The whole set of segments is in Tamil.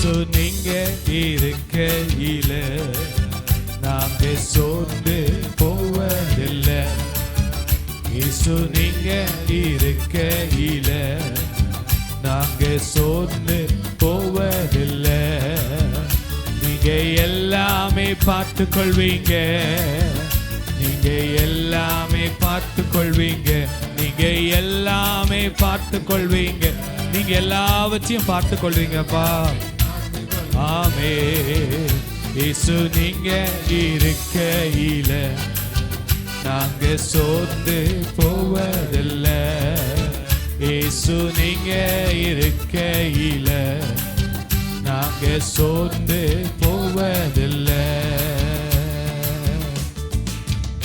இயேசு நீங்க இருக்கையில நாங்க சோர்ந்து போவதில்லை. இயேசு நீங்க இருக்கையில நாங்க சோர்ந்து போவதில்லை. நீங்க எல்லாமே பார்த்து கொள்வீங்க, நீங்க எல்லாமே பார்த்து கொள்வீங்க, நீங்க எல்லாமே பார்த்து கொள்வீங்க, நீங்க எல்லாவற்றையும் பார்த்து கொள்வீங்கப்பா. ஆமே. இயேசு நீங்க இருக்கையில நாங்க சோர்ந்து போவதில்லை. இயேசு நீங்க இருக்கையில நாங்க சோர்ந்து போவதில்லை.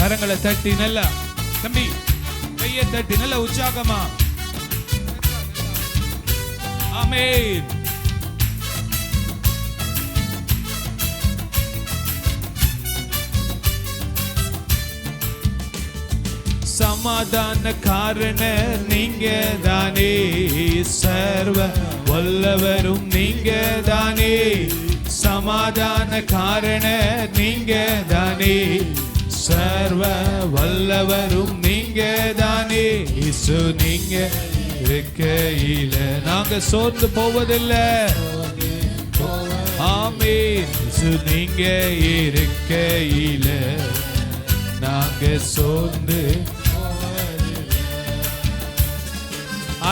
கரங்களை தட்டி நல்லா தம்பி கையை தட்டி நல்ல உற்சாகமா ஆமென். சமாதான காரணர் நீங்க தானே, சர்வ வல்லவரும் நீங்க தானே. சமாதான காரணர் நீங்க தானே, சர்வ வல்லவரும் நீங்க தானே. இயேசு நீங்க இருக்கையில நாங்க சோர்ந்து போவதில்லை. ஆமென். இயேசு நீங்க இருக்கையில நாங்க சோர்ந்து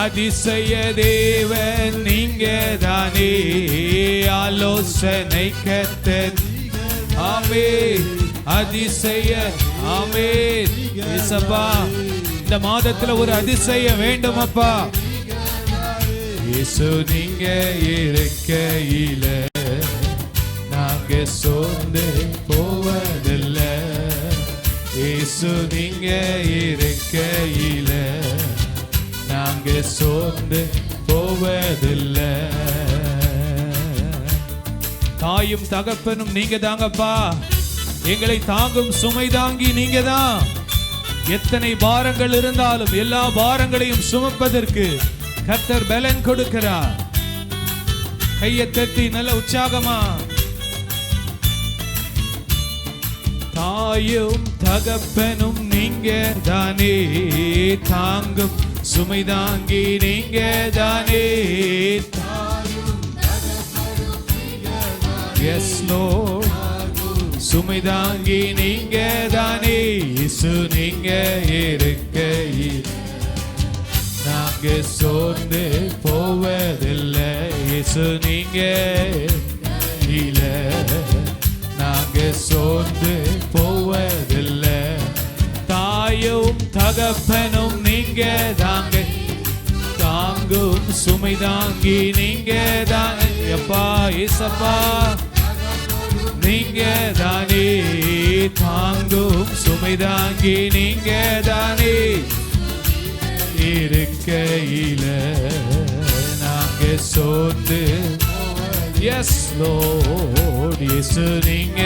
அதிசய தேவன் நீங்க தானே, ஆலோசனை கர்த்தர். ஆமென். அதிசய ஆமென். இயேசப்பா இந்த மாதத்துல ஒரு அதிசயம் வேண்டும் அப்பா. இயேசு நீங்க இருக்கையில நாங்க சோர்ந்து போவதில்லை. இயேசு நீங்க இருக்கையில நாங்க சோர்ந்து போவதில்லை. தாயும் தகப்பனும் நீங்க தாங்கப்பா. எங்களை தாங்கும் சுமை தாங்கி நீங்க தான். எத்தனை பாரங்கள் இருந்தாலும் எல்லா பாரங்களையும் சுமப்பதற்கு கர்த்தர் பலன் கொடுக்கிறார். கையை தட்டி நல்ல உற்சாகமா. தாயும் தகப்பனும் நீங்க தானே, தாங்கும் சுமை தாங்கி நீங்க தானே. Yes Lord. சுமை தாங்கி நீங்க தானே. இயேசு நீங்க இருக்கையில் நாங்க சோர்ந்து போவதில்லை. இயேசு நீங்க இல்ல நாங்க சோர்ந்து போவதில்லை. தாயும் தகப்பனும் நீங்க தாங்க, தாங்கும் சுமை தாங்கி நீங்க தாங்க. எப்பா இயேசப்பா நீங்க தானே, தாங்கும் சுமை தாங்கி நீங்க தானே. இருக்கையில நாங்க சோர்ந்து எஸ் லோர்ட். இயேசு நீங்க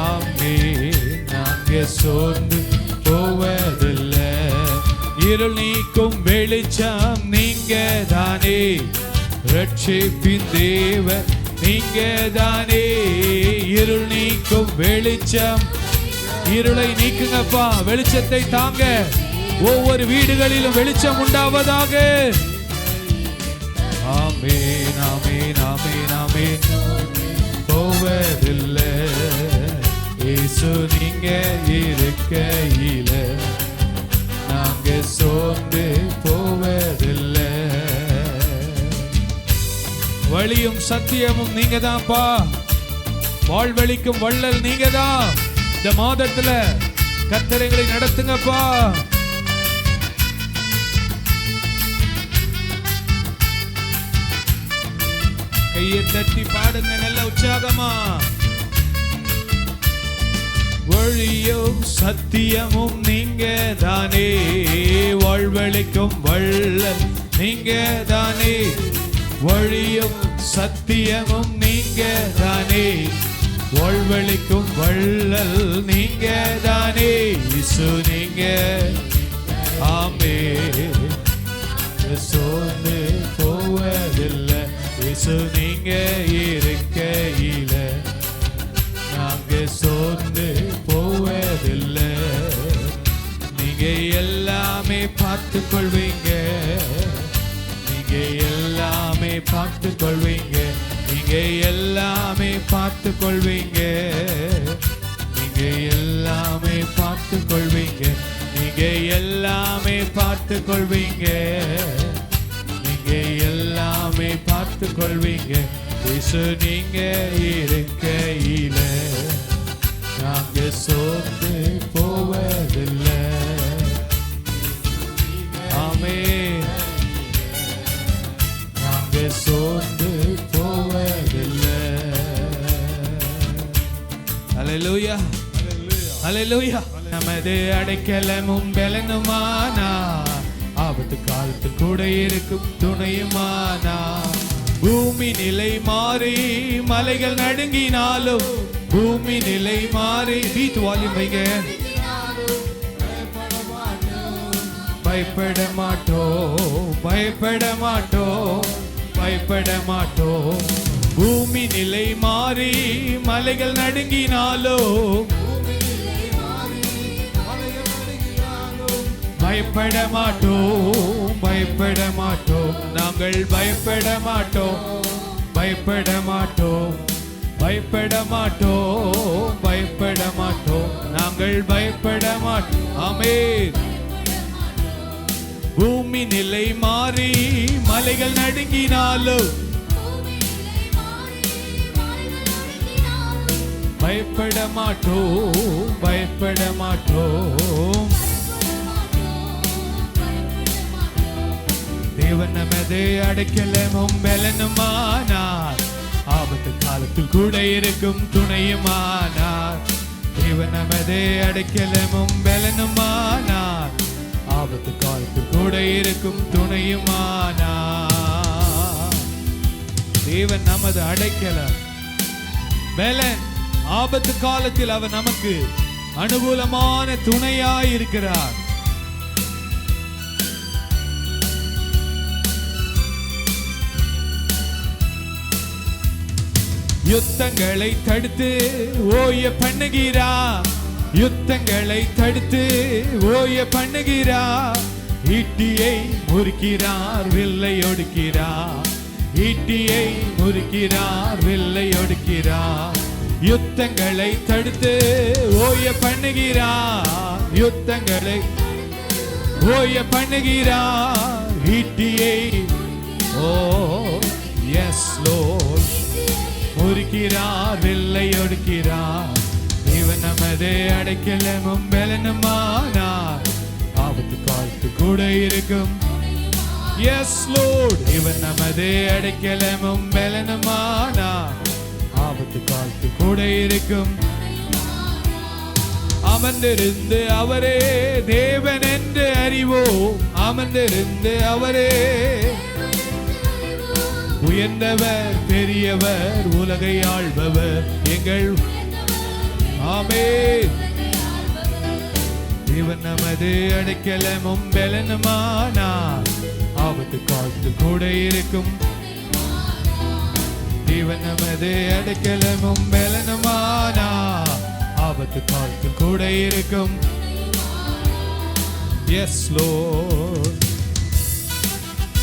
ஆமென். நாங்க சோர்ந்து போவதில்லை. இருள் நீக்கும் வெளிச்சம் நீங்க தானே, ரட்சிப்பின் தேவன் நீங்க தானே. இருள் நீக்கும் வெளிச்சம், இருளை நீக்குங்கப்பா, வெளிச்சத்தை தாங்க. ஒவ்வொரு வீடுகளிலும் வெளிச்சம் உண்டாவதாக. ஆமென் ஆமென் ஆமென் ஆமென். போவதில்லை. இயேசு நீங்க இருக்கையில நாங்க சோர்ந்து போவதில்லை. வழியும் சத்தியமும் நீங்க தான்ப்பா. வாழ்வழிக்கும் வள்ளல் நீங்க தான். இந்த மாதத்துல கர்த்தர் எங்களை நடத்துங்கப்பா. கையை தட்டி பாடுங்க நல்ல உற்சாகமா. வழியும் சத்தியமும் நீங்க தானே, வாழ்வழிக்கும் வள்ளல் நீங்க தானே. வழியும் சத்தியமும் நீங்க தானே, வாழ்வழிக்கும் வள்ளல் நீங்க தானே. இயேசு நீங்க ஆமென். சோர்ந்து போவதில்லை. இயேசு நீங்க இருக்கையில நாங்க சோர்ந்து போவதில்லை. நீங்க எல்லாமே பார்த்து கொள்வீங்க, நீங்க எல்லாமே பார்த்து கொள்வீங்க, நீங்க எல்லாமே பார்த்து கொள்வீங்க, நீங்க எல்லாமே பார்த்து கொள்வீங்க, நீங்க எல்லாமே பார்த்து கொள்வீங்க, நீங்க எல்லாமே பார்த்து கொள்வீங்க. இயேசு நீங்க இருக்கையில நாங்க சோர்ந்து போவதில்லை. ஆமென். நாங்க சோர்ந்து போவதில்லை. ஹல்லேலூயா, ஹல்லேலூயா. நமது அடைக்கலமும் பலனுமானா, ஆபத்து காலத்தில் கூட இருக்கும் துணையுமானா. பூமி நிலை மாறி மலைகள் நடுங்கினாலும், பூமி நிலை மாறி பீட் வால்யூம் வைங்க. பயப்பட மாட்டோம், பயப்பட மாட்டோம், பயப்பட மாட்டோம். பூமி நிலை மாறி மலைகள் நடுங்கினாலும், பயப்பட மாட்டோம், பயப்பட மாட்டோம். நாங்கள் பயப்பட மாட்டோம், பயப்பட மாட்டோம், பயப்பட மாட்டோம், பயப்பட மாட்டோம். நாங்கள் பயப்பட மாட்டோம். ஆமென். பூமி நிலை மாறி மலைகள் நடுங்கினாலும், பயப்பட மாட்டோம், பயப்பட மாட்டோம். தேவன் நமது அடைக்கலமும் பலனுமானார், ஆபத்து காலத்தில் கூட இருக்கும் துணையுமானார். தேவன் நமது அடைக்கலமும் பலனுமானார், ஆபத்து காலத்தில் கூட இருக்கும் துணையுமானார். தேவன் நமது அடைக்கலம் பலன். ஆபத்து காலத்தில் அவர் நமக்கு அனுகூலமான துணையாய் இருக்கிறார். யுத்தங்களை தடுத்து ஓய பண்ணுகிறார், யுத்தங்களை தடுத்து ஓய பண்ணுகிறார். ஈட்டியை முறிக்கிறார், வில்லை ஒடுக்கிறார், ஈட்டியை முறிக்கிறார், வில்லை ஒடுக்கிறார். யுத்தங்களை தடுத்து ஓய பண்ணுகிறார், யுத்தங்களை ஓய பண்ணுகிறார். ஈட்டியை ஓ எஸ் லோர்ட் முறிக்கிறார், வில்லை ஒடுக்கிறார். தேவன் நமது அடைக்கலமும் பலனுமானார், ஆபத்து காலத்து கூட இருக்கும். Yes Lord. தேவன் நமது அடைக்கலமும் பலனுமானார், ஆபத்து காலத்து கூட இருக்கும். அமர்ந்திருந்து அவரே தேவன் என்று அறிவோம், அமர்ந்திருந்து அவரே உயர்ந்தவர், பெரியவர், உலகை ஆள்பவர் எங்கள். ஆமென். தேவன் நமது அடைக்கலமும் பலனுமானார், ஆபத்து காலத்து கூட இருக்கும். தேவன் நமது அடைக்கலமும் பலனுமானார், ஆபத்து காலத்து கூட இருக்கும். Yes Lord.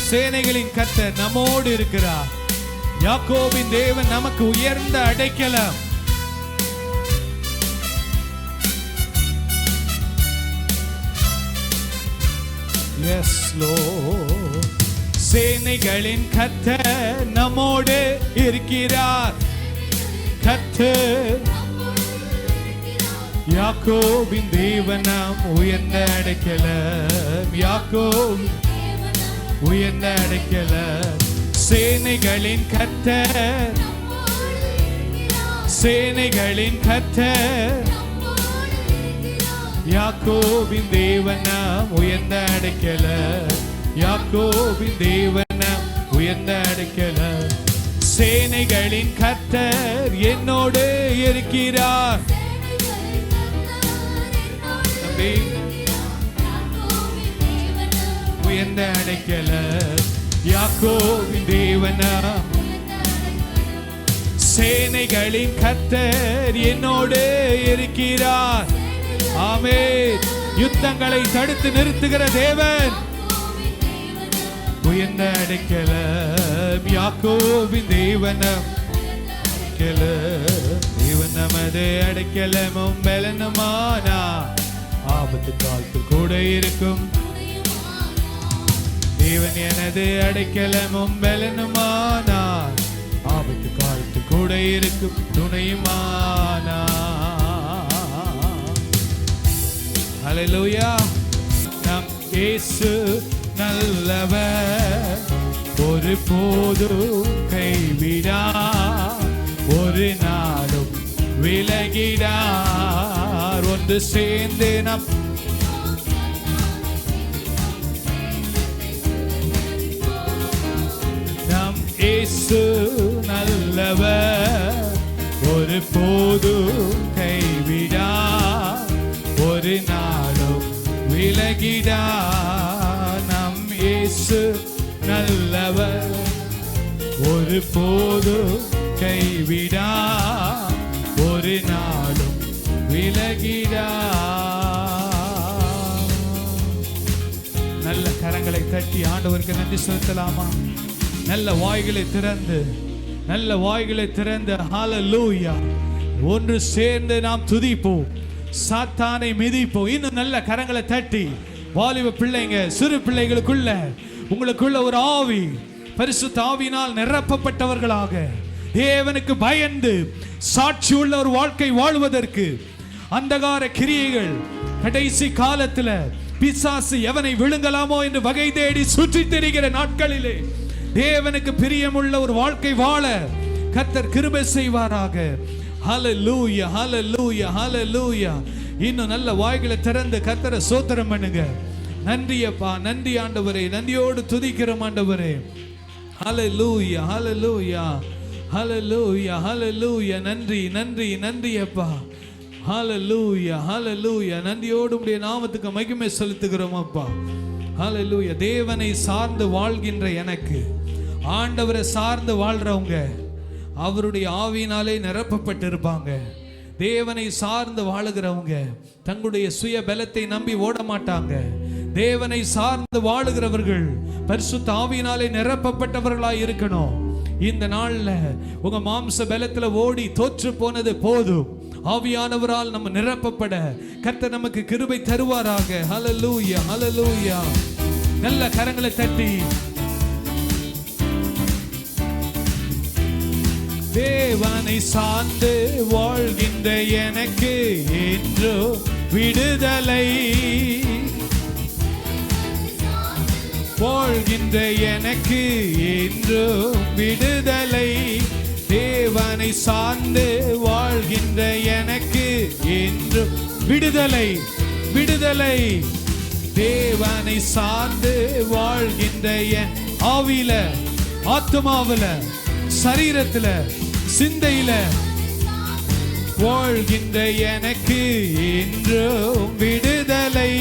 சேனைகளின் கர்த்தர் நம்மோடு இருக்கிறார். யாக்கோபின் தேவன் நமக்கு உயர்ந்த அடைக்கலம். Yes Lord. சேனைகளின் கர்த்தர் நம்மோடு இருக்கிறார். கர்த்தர் யாக்கோபின் தேவன் நாம் உயர்ந்த அடைக்கலம். யாக்கோப் உயர்ந்த அடைக்கலம். சேனைகளின் கர்த்தர், சேனைகளின் கர்த்தர் யாக்கோபின் தேவன் நாம் உயர்ந்த அடைக்கலம். யாக்கோபின் தேவன் நாம் உயர்ந்த அடைக்கலம். சேனைகளின் கர்த்தர் என்னோடு இருக்கிறார். உயர்ந்த அடைக்கலம். யாக்கோபின் தேவன் நாம் சேனைகளின் கர்த்தர் என்னோடு இருக்கிறார். ஆமென். யுத்தங்களை தடுத்து நிறுத்துகிற தேவன். உயர்ந்த அடைக்கலம் யாக்கோபின் தேவனம். தேவன் நமது அடைக்கலமும் பலனுமானா. ஆபத்து காலத்தில் கூட இருக்கும் தேவன் எனது அடைக்கலமும் பலனுமானா. ஆபத்து காலத்தில் கூட இருக்கும் துணையுமானா. ஹல்லேலூயா. நம் இயேசு நல்லவர், ஒரு போதும் கைவிடார், ஒரு நாளும் விலகிடார். ஒன்று சேர்ந்து நம் இயேசு நல்லவர், ஒரு போதும் கைவிடார், ஒரு நாளும் விலகிடார். நம் இயேசு நல்லவர், ஒரு போதும் கைவிடார், ஒரு நாளும் விலகிடார். நல்ல கரங்களை தட்டி ஆண்டவருக்கு நன்றி செலுத்தலாமா? நல்ல வாய்களை திறந்து, நல்ல வாய்களை திறந்து ஹல்லேலூயா. ஒன்று சேர்ந்து நாம் துதிப்போம், சாத்தானை மிதிப்போம். இன்னும் நல்ல கரங்களை தட்டி வாலிப பிள்ளைங்க, சிறு பிள்ளைகளுக்குள்ள உங்களுக்குள்ள ஒரு ஆவி, பரிசுத்த ஆவியினால் நிரப்பப்பட்டவர்களாக தேவனுக்கு பயந்து சாட்சி உள்ள ஒரு வாழ்க்கை வாழ்வதற்கு, அந்தகார கிரியைகள் கடைசி காலத்தில் பிசாசு எவனை விழுங்கலாமோ என்று வகை தேடி சுற்றி திரிகிற நாட்களிலே தேவனுக்கு பிரியமுள்ள ஒரு வாழ்க்கை வாழ கர்த்தர் கிருபை செய்வாராக. ஹல்லேலூயா, ஹல்லேலூயா, ஹல்லேலூயா. இன்னும் நல்ல வாய்களை திறந்து கர்த்தரை ஸ்தோத்திரம் பண்ணுங்க. நன்றி அப்பா, நன்றி ஆண்டவரே, நன்றியோடு துதிக்கிறோம் ஆண்டவரே. ஹல்லேலூயா, ஹல்லேலூயா, ஹல்லேலூயா, ஹல்லேலூயா. நன்றி, நன்றி, நன்றி அப்பா. ஹல்லேலூயா, ஹல்லேலூயா. நன்றியோடு உம்முடைய நாமத்துக்கு மகிமை செலுத்துகிறோம் அப்பா. ஹல்லேலூயா. தேவனை சார்ந்து வாழ்கின்ற எனக்கு, ஆண்டவரை சார்ந்து வாழ்றவங்க அவருடைய ஆவியினாலே நிரப்பப்பட்டிருப்பாங்க. தேவனை சார்ந்து வாழுகிறவங்க தங்களுடைய சுய பலத்தை நம்பி ஓட மாட்டாங்க. தேவனை சார்ந்து வாழுகிறவர்கள் பரிசுத்த ஆவியினாலே நிரப்பப்பட்டவர்களாய் இருக்கணும். இந்த நாள்ல உங்க மாம்ச பலத்துல ஓடி தோற்று போனது போதும். ஆவியானவரால் நம்ம நிரப்பப்பட கர்த்தர் நமக்கு கிருபை தருவாராக. ஹல்லேலூயா, ஹல்லேலூயா. நல்ல கரங்களை தட்டி தேவனை சார்ந்து வாழ்கின்ற எனக்கு என்று விடுதலை, வாழ்கின்ற எனக்கு என்று விடுதலை, தேவனை சார்ந்து வாழ்கின்ற எனக்கு என்று விடுதலை, விடுதலை. தேவனை சார்ந்து வாழ்கின்ற ஆவியில, ஆத்மாவில, சரீரத்துல, சிந்தையில வாழ்கின்ற எனக்கு என்றும் விடுதலை.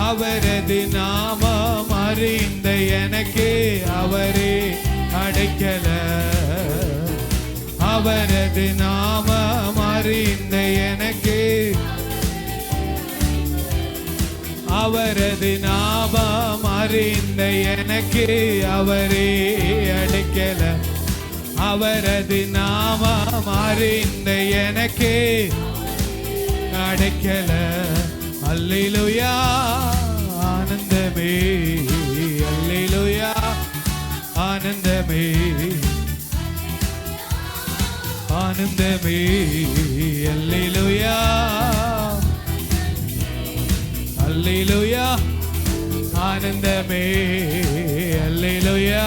அவரது நாமம் அறிந்த எனக்கு அவரே அடைக்கல, அவரது நாமம் அறிந்த எனக்கு, அவரது நாமம் அறிந்த எனக்கு அவரே அடைக்கல, அவரது நாமம் அறிந்த எனக்கு அடைக்கல. அல்லேலூயா, ஆனந்தமே, அல்லேலூயா, ஆனந்தமே, ஆனந்தமே, அல்லேலூயா, அல்லேலூயா, ஆனந்தமே, அல்லேலூயா,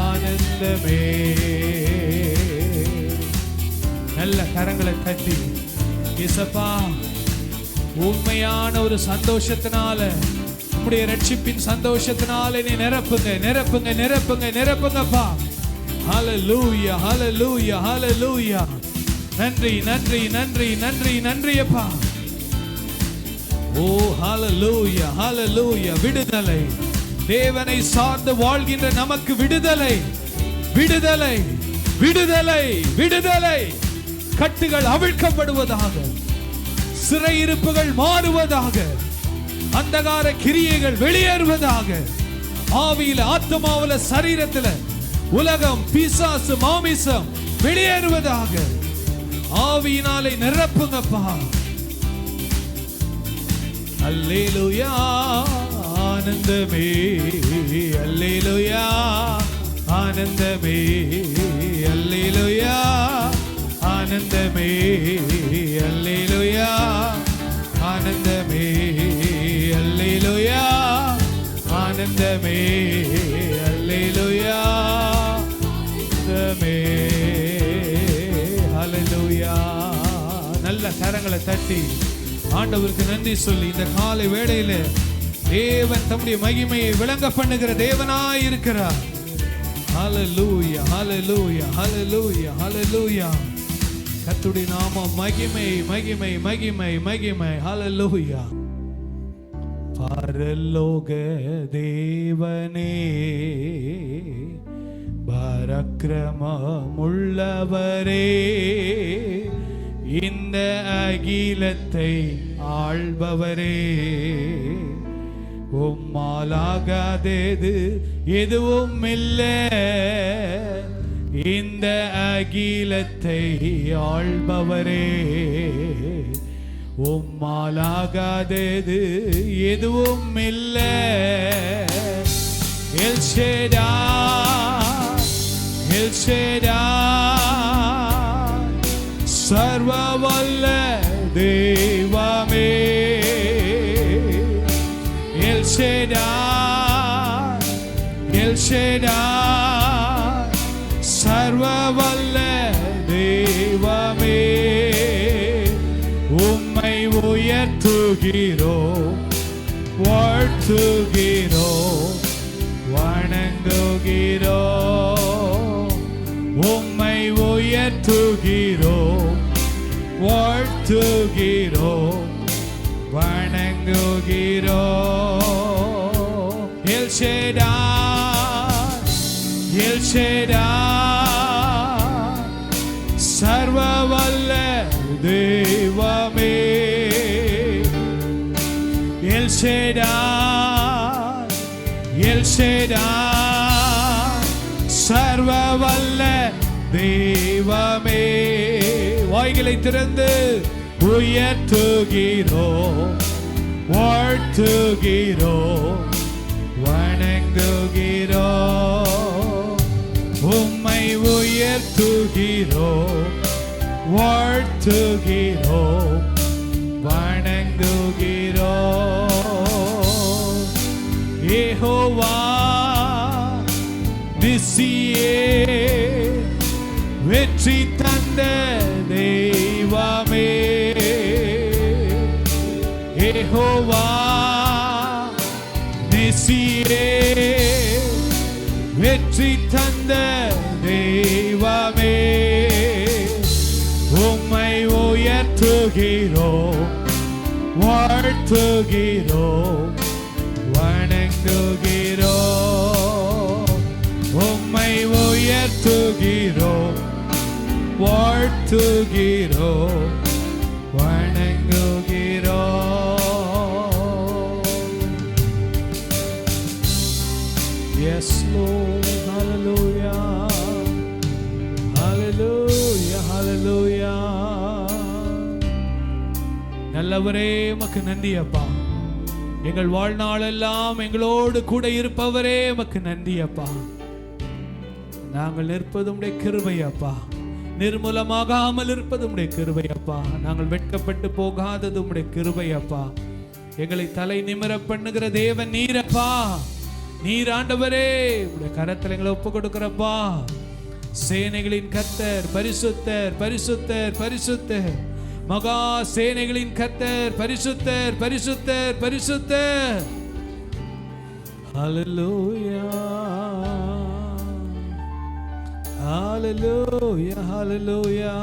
ஆனந்தமே. நல்ல கரங்களை தட்டி இயேசப்பா, உண்மையான ஒரு சந்தோஷத்தினால, உம்முடைய ரட்சிப்பின் சந்தோஷத்தினால நீ நிரப்புங்க, நிரப்புங்க, நிரப்புங்க, நிரப்புங்கப்பா. ஹல்லேலூயா, ஹல்லேலூயா, ஹல்லேலூயா. நன்றி, நன்றி, நன்றி, நன்றி, நன்றி அப்பா. ஓ ஹல்லேலூயா, ஹல்லேலூயா. விடுதலை, தேவனை சார்ந்து வாழ்கின்ற நமக்கு விடுதலை, விடுதலை, விடுதலை, விடுதலை. கட்டுகள் அவிழ்க்கப்படுவதாக, சிறையிருப்புகள் மாறுவதாக, அந்தகார கிரியைகள் வெளியேறுவதாக. ஆவியில, ஆத்மாவில, சரீரத்துல உலகம், பிசாசு, மாமிசம் வெளியேறுவதாக. ஆவியினாலே நிரப்புங்கப்பா. அல்லேலூயா, ஆனந்தமே, அல்லேலூயா, ஆனந்தமே, அல்லேலூயா, ஆனந்தமே, அல்லேலூயா, ஆனந்தமே, அல்லேலூயா, ஆனந்தமே, அல்லேலூயா, ஆனந்தமே, அல்லேலூயா. நல்ல கரங்களை தட்டி ஆண்டவருக்கு நன்றி சொல்லி இந்த காலை வேளையில தேவன் தம்முடைய மகிமையை விளங்க பண்ணுகிற தேவனாய் இருக்கிறார். ஹல்லேலூயா, ஹல்லேலூயா, ஹல்லேலூயா, ஹல்லேலூயா. கர்த்தருடைய நாமம் மகிமை, மகிமை, மகிமை, மகிமை. ஹல்லேலூயா. பரலோக தேவனே, பராக்கிரமமுள்ளவரே, இந்த அகிலத்தை ஆள்பவரே, உம்மாலாகாதது எதுவும் இல்லை. இந்த அகிலத்தை ஆள்பவரே, உம்மாலாகாதது எதுவும் இல்லை. எல் ஷேடாய், எல் ஷேடாய், சர்வ வல்ல தெய்வமே. எல் ஷேடாய், எல் ஷேடாய், சர்வ வல்ல தெய்வமே. உம்மை உயர்த்துகிறோம், வாழ்த்துகிறோம், வணங்குகிறோம். உம்மை உயர்த்துகிறோம், வாழ்த்துகிறோம், வணங்குகிறோம். எல் ஷேடாய், எல் ஷேடாய், சர்வ வல்ல தெய்வமே. எல் ஷேடாய், எல் ஷேடாய், சர்வ வல்ல தெய்வமே. வாய்களை திறந்து உயர்த்துகிறோம், வாழ்த்துகிறோம், வணங்குகிறோம். உம்மை உயர்த்துகிறோம், வாழ்த்துகிறோம், வணங்குகிறோம். யெகோவா நிசியே, வெற்றி தந்த தெய்வமே. யெகோவா நிசியே, வெற்றி தந்த தெய்வமே. உம்மை உயர்த்துகிறோம், வாழ்த்துகிறோம், வணங்குகிறோம். உம்மை உயர்த்துகிறோம், வாழ்த்துகிறோம், வணங்குகிறோம். Yes Lord, hallelujah, hallelujah, hallelujah. நல்லவரே உமக்கு நன்றி அப்பா. எங்கள் வாழ்நாள் எல்லாம் எங்களோடு கூட இருப்பவரே உமக்கு நன்றி அப்பா. நாங்கள் நிற்பது உம்முடைய கிருபை அப்பா. நிர்மூலமாகாமல் இருப்பது உம்முடைய கிருபை அப்பா. நாங்கள் வெட்கப்பட்டு போகாதது உம்முடைய கிருபை அப்பா. எங்களை தலை நிமிர பண்ணுகிற தேவன் நீரப்பா. நீர் ஆண்டவரே, உம்முடைய கரத்தில் எங்களை ஒப்பு கொடுக்கிறப்பா. சேனைகளின் கர்த்தர் பரிசுத்தர், பரிசுத்தர், பரிசுத்தர். மகா சேனைகளின் கர்த்தர் பரிசுத்தர், பரிசுத்தர், பரிசுத்தர். ஹல்லேலூயா, hallelujah, hallelujah.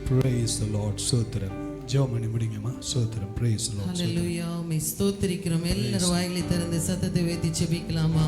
Praise the Lord. சோத்திரம். ஜெபம் பண்ணி முடிங்கம்மா. ஸ்தோத்திரம். Praise the Lord. ஹalleluya. மே ஸ்தோத்திரிக்கிறோம். எல்லாரும் வாய்களை திறந்து சத்தத்தை உயர்த்தி ஜெபிக்கலாமா?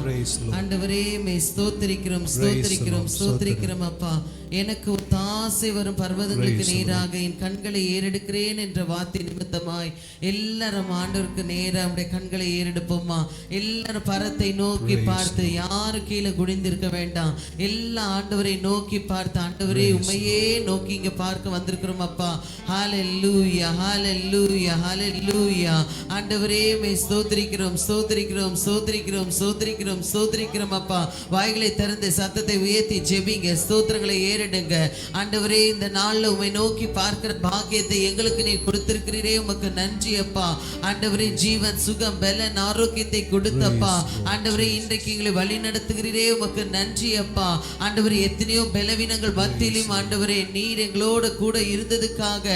ஆண்டவரே மே ஸ்தோத்திரிக்கிறோம், ஸ்தோத்திரிக்கிறோம், ஸ்தோத்திரிக்கிறோம் அப்பா. எனக்கு ஒத்தாசை வரும் பர்வதங்களுக்கு நேராக என் கண்களை ஏறெடுக்கிறேன் என்ற வார்த்தை நிமித்தமாய் எல்லாரும் ஆண்டவருக்கு நேராக நம்முடைய கண்களை ஏறெடுப்போம்மா. எல்லாரும் பரத்தை நோக்கி பார்த்து, யாரும் கீழே குனிந்திருக்க வேண்டாம். எல்லா ஆண்டவரை நோக்கி பார்த்து, ஆண்டவரே உண்மையே நோக்கி இங்க பார்க்க வந்திருக்கிறோம் அப்பா. ஹalleluya, ஹalleluya, ஹalleluya. ஆண்டவரே மே ஸ்தோத்திரிக்கிறோம், ஸ்தோத்திரிக்கிறோம், ஸ்தோத்திரிக்கிறோம், ஸ்தோத்திரிக்கிறோம், ஸ்தோத்திரிக்கிறோம் அப்பா. வாய்களை திறந்து சத்தத்தை உயர்த்தி ஜெபிங்க, ஸ்தோத்திரங்களை ஏறெடுங்க. ஆண்டவரே இந்த நாள்ல உம்மை நோக்கி பார்க்கிற பாக்கியத்தை எங்களுக்கு நீர் கொடுத்திருக்கிறீரே, உமக்கு நன்றி அப்பா. ஆண்டவரே ஜீவன், சுகம், பலன், ஆரோக்கியத்தை கொடுத்தப்பா. ஆண்டவரே இன்றைக்கு எங்களை வழி நடத்துகிறீரே, உமக்கு நன்றி அப்பா. ஆண்டவரே எத்தனையோ பலவீனங்கள் மத்தியிலும் ஆண்டவரே நீர் எங்களோட கூட இருந்ததுக்காக